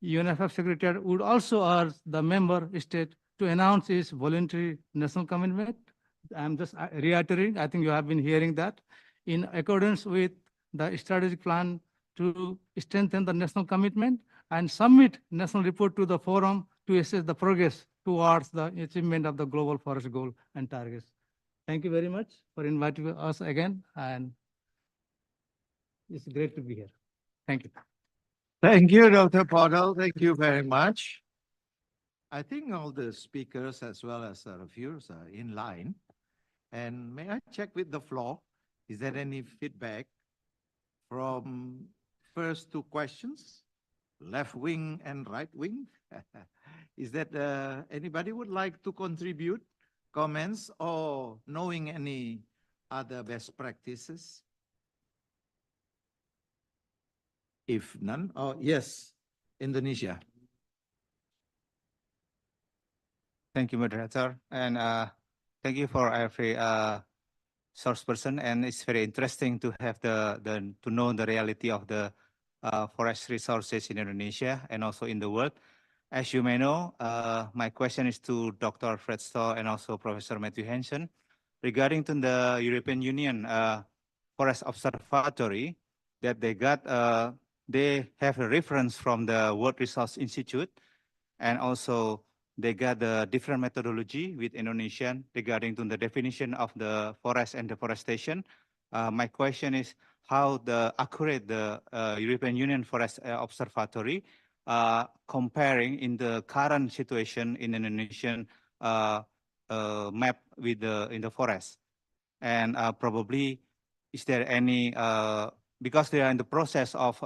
UNFF Secretariat would also urge the member state to announce its voluntary national commitment. I'm just reiterating, I think you have been hearing that, in accordance with the strategic plan to strengthen the national commitment and submit national report to the Forum to assess the progress towards the achievement of the global forest goal and targets. Thank you very much for inviting us again, and it's great to be here. Thank you. Thank you, Dr. Podal. Thank you very much. I think all the speakers as well as the reviewers are in line. And may I check with the floor? Is there any feedback from first two questions, left wing and right wing? Is that anybody would like to contribute comments or knowing any other best practices? If none, oh yes, Indonesia. Thank you, moderator, and thank you for every source person. And it's very interesting to have to know the reality of the forest resources in Indonesia and also in the world. As you may know, my question is to Dr. Fred Stoll and also Professor Matthew Hansen regarding to the European Union Forest Observatory that they got. They have a reference from the World Resource Institute, and also they got the different methodology with Indonesian regarding to the definition of the forest and deforestation. My question is how accurate the European Union Forest Observatory comparing in the current situation in Indonesian map with in the forest, and probably is there any because they are in the process of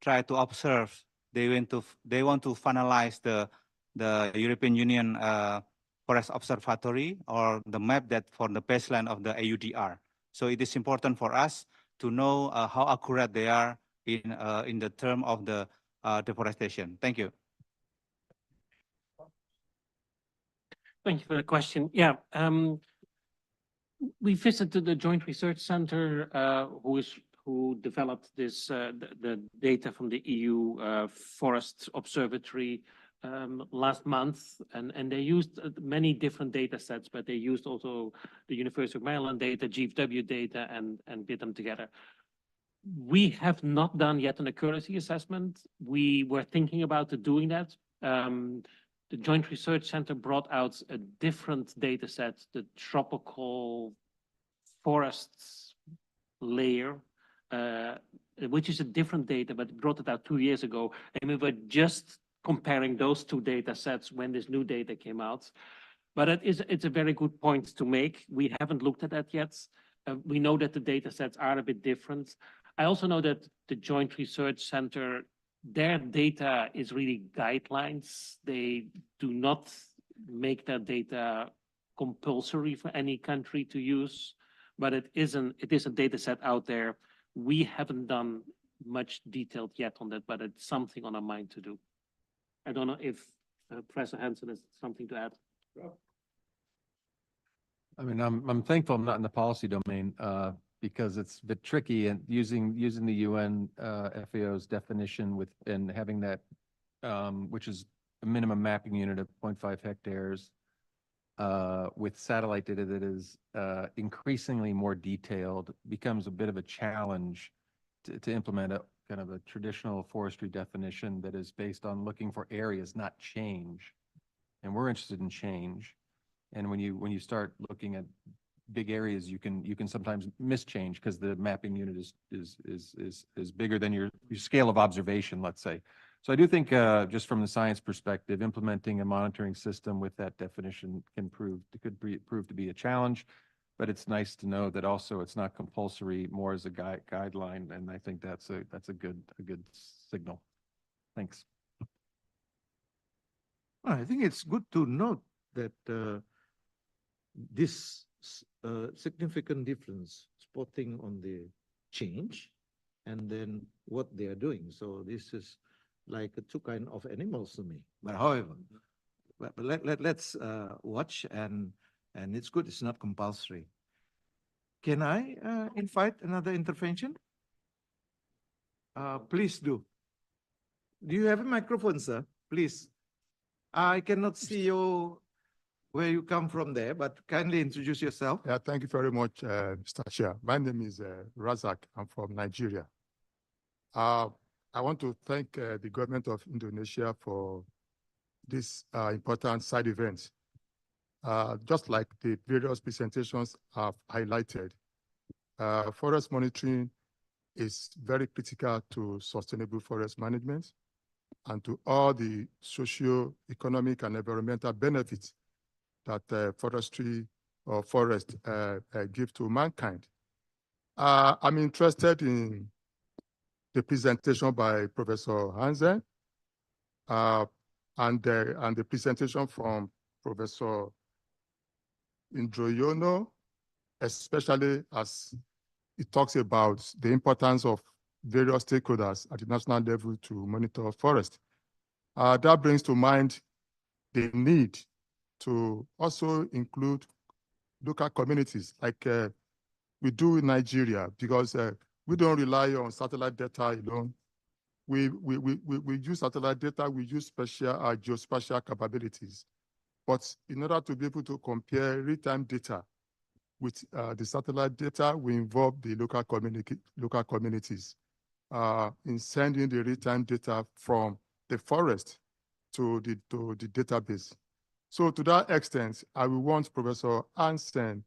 try to observe, they want to finalize the European Union Forest Observatory or the map that for the baseline of the AUDR. So it is important for us to know how accurate they are in the term of the deforestation. Thank you. Thank you for the question. Yeah, we visited the Joint Research Center, who developed this the data from the EU Forest Observatory last month, and they used many different data sets, but they used also the University of Maryland data, GFW data, and did them together. We have not done yet an accuracy assessment. We were thinking about doing that. The Joint Research Center brought out a different data set, the tropical forests layer, which is a different data, but brought it out 2 years ago. And we were just comparing those two data sets when this new data came out. But it's a very good point to make. We haven't looked at that yet. We know that the data sets are a bit different. I also know that the Joint Research Center, their data is really guidelines. They do not make their data compulsory for any country to use, but it is a data set out there. We haven't done much detailed yet on that, but it's something on our mind to do. I don't know if Professor Hansen has something to add. I mean, I'm thankful I'm not in the policy domain because it's a bit tricky, and using the UN FAO's definition with and having that, which is a minimum mapping unit of 0.5 hectares, with satellite data that is increasingly more detailed, becomes a bit of a challenge to implement a kind of a traditional forestry definition that is based on looking for areas, not change. And we're interested in change. And when you start looking at big areas, you can sometimes miss change because the mapping unit is bigger than your scale of observation, let's say. So I do think just from the science perspective, implementing a monitoring system with that definition could prove to be a challenge, but it's nice to know that also it's not compulsory, more as a guideline, and I think that's a good signal. Thanks. I think it's good to note that this significant difference spotting on the change and then what they are doing. So this is like two kind of animals to me. But however, let's watch, and it's good. It's not compulsory. Can I invite another intervention? Please do. Do you have a microphone, sir? Please. I cannot see you where you come from there, but kindly introduce yourself. Yeah, thank you very much, Mr. Chair. My name is Razak. I'm from Nigeria. I want to thank the government of Indonesia for these important side events. Just like the various presentations have highlighted, forest monitoring is very critical to sustainable forest management and to all the socio-economic and environmental benefits that forestry or forest give to mankind. I'm interested in the presentation by Professor Hansen and the presentation from Professor Indroyono, especially as it talks about the importance of various stakeholders at the national level to monitor forest. That brings to mind the need to also include local communities like we do in Nigeria, because we don't rely on satellite data alone. We use satellite data, we use special geospatial capabilities. But in order to be able to compare real-time data with the satellite data, we involve the local communities in sending the real-time data from the forest to the database. So to that extent, I will want Professor Hansen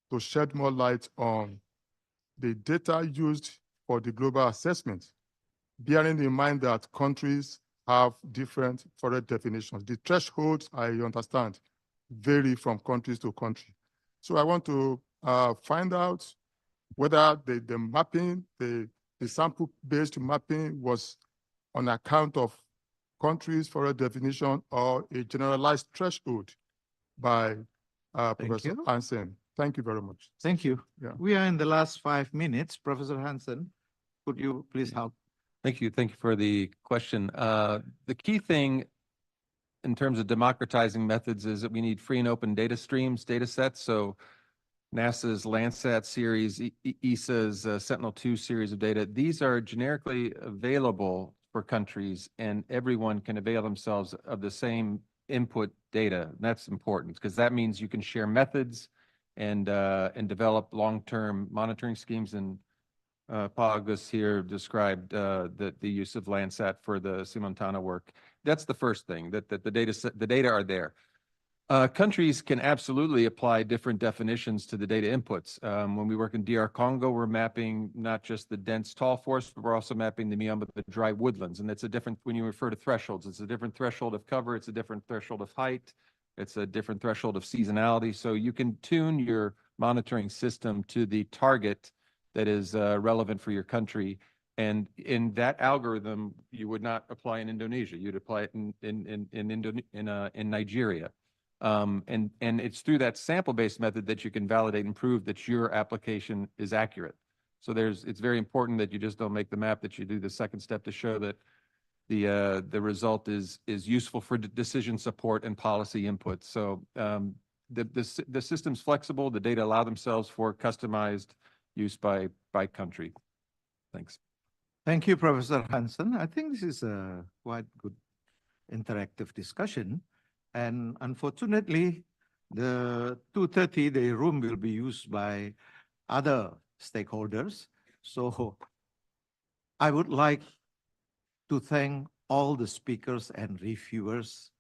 to shed more light on the data used for the global assessment, bearing in mind that countries have different forest definitions. The thresholds, I understand, vary from countries to country. So I want to find out whether the mapping, the sample-based mapping was on account of countries' forest definition or a generalized threshold by Professor Hansen. Thank you very much. Thank you. Yeah. We are in the last 5 minutes. Professor Hansen, could you please help? Thank you. Thank you for the question. The key thing in terms of democratizing methods is that we need free and open data streams, data sets. So NASA's Landsat series, ESA's Sentinel-2 series of data, these are generically available for countries, and everyone can avail themselves of the same input data. And that's important because that means you can share methods and develop long-term monitoring schemes. And Pagus here described the use of Landsat for the Simontana work. That's the first thing, that the data are there. Countries can absolutely apply different definitions to the data inputs. When we work in DR Congo, we're mapping not just the dense tall forest, but we're also mapping the Miamba, the dry woodlands. And it's a different, when you refer to thresholds, it's a different threshold of cover, it's a different threshold of height, it's a different threshold of seasonality. So you can tune your monitoring system to the target that is relevant for your country. And in that algorithm, you would not apply in Indonesia. You'd apply it in Nigeria. And it's through that sample-based method that you can validate and prove that your application is accurate. So it's very important that you just don't make the map, that you do the second step to show that the result is useful for decision support and policy input. So the system's flexible, the data allow themselves for customized use by country. Thanks. Thank you, Professor Hansen. I think this is a quite good interactive discussion. And unfortunately, the 2:30, the room will be used by other stakeholders. So I would like to thank all the speakers and reviewers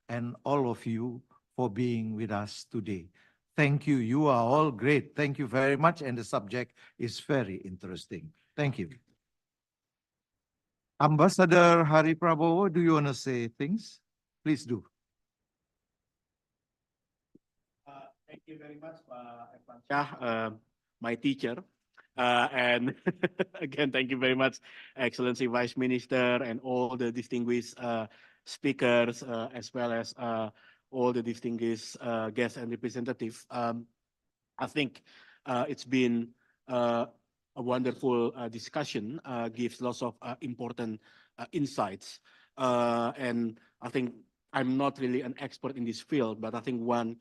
and all of you for being with us today. Thank you. You are all great. Thank you very much. And the subject is very interesting. Thank you. Ambassador Hari Prabowo, do you want to say things? Please do. Thank you very much, Pak Irfansyah, my teacher. And again, thank you very much, Excellency Vice Minister, and all the distinguished speakers, as well as all the distinguished guests and representatives. I think it's been a wonderful discussion, gives lots of important insights. And I think I'm not really an expert in this field, but I think one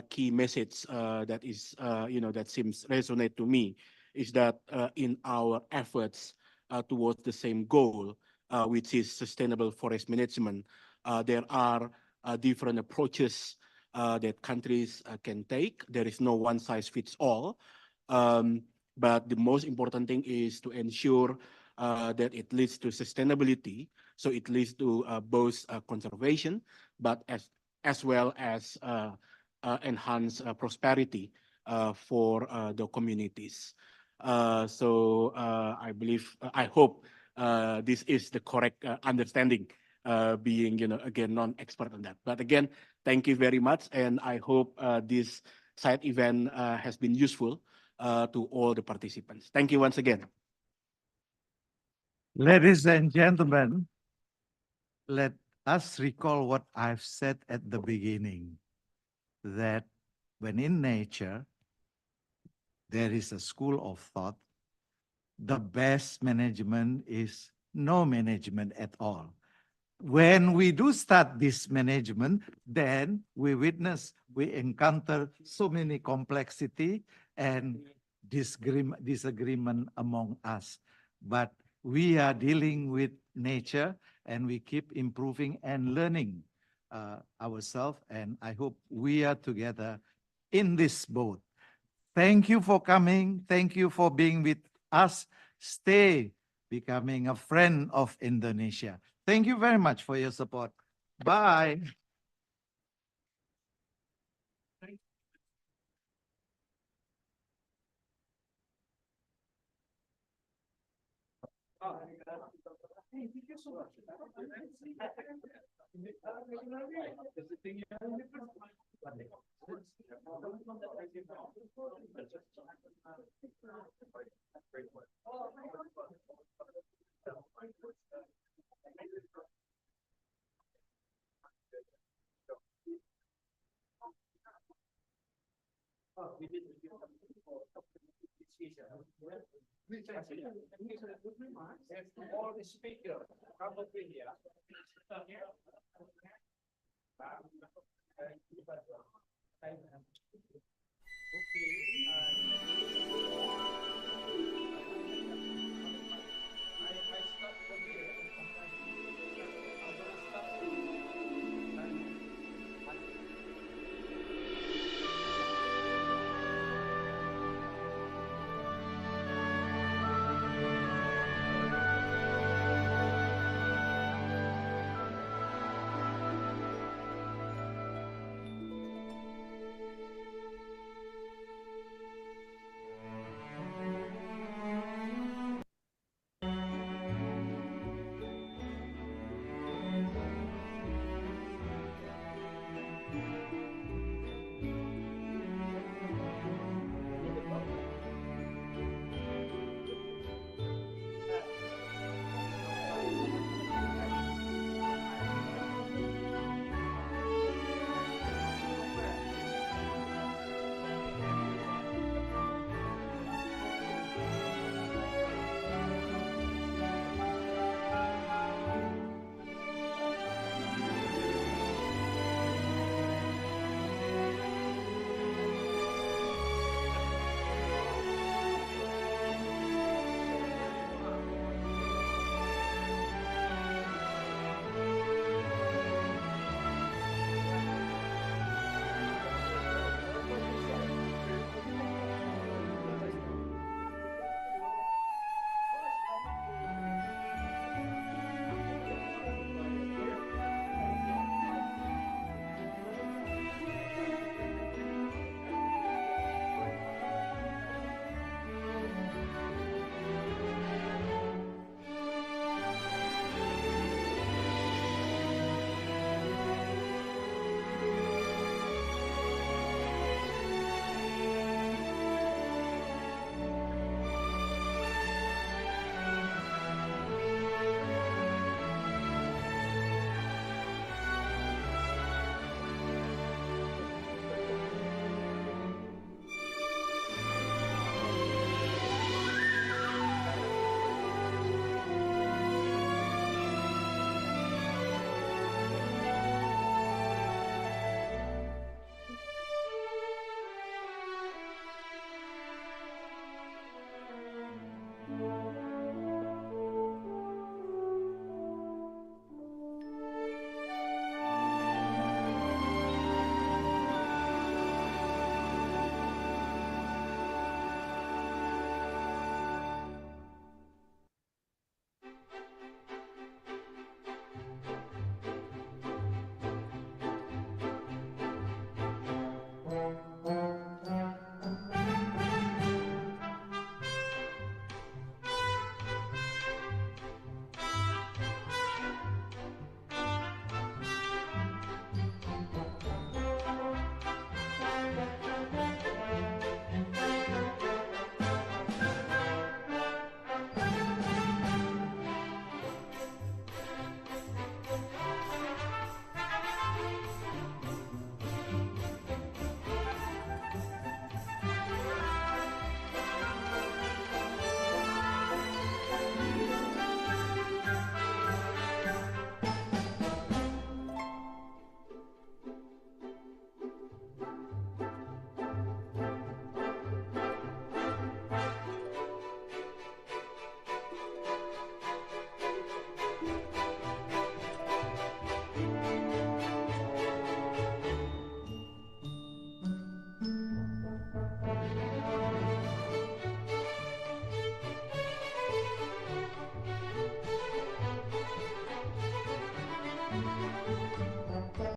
key message that is, that seems resonate to me is that in our efforts towards the same goal, which is sustainable forest management, there are different approaches that countries can take. There is no one size fits all. But the most important thing is to ensure that it leads to sustainability. So it leads to both conservation, but as well as enhance prosperity for the communities. I believe, I hope this is the correct understanding, being, again, non-expert on that. But again, thank you very much. And I hope this side event has been useful to all the participants. Thank you once again. Ladies and gentlemen, let us recall what I've said at the beginning, that when in nature, there is a school of thought, the best management is no management at all. When we do start this management, then we encounter so many complexity and disagreement among us. But we are dealing with nature and we keep improving and learning ourselves. And I hope we are together in this boat. Thank you for coming. Thank you for being with us. Stay becoming a friend of Indonesia. Thank you very much for your support. Bye. All the speaker, probably here.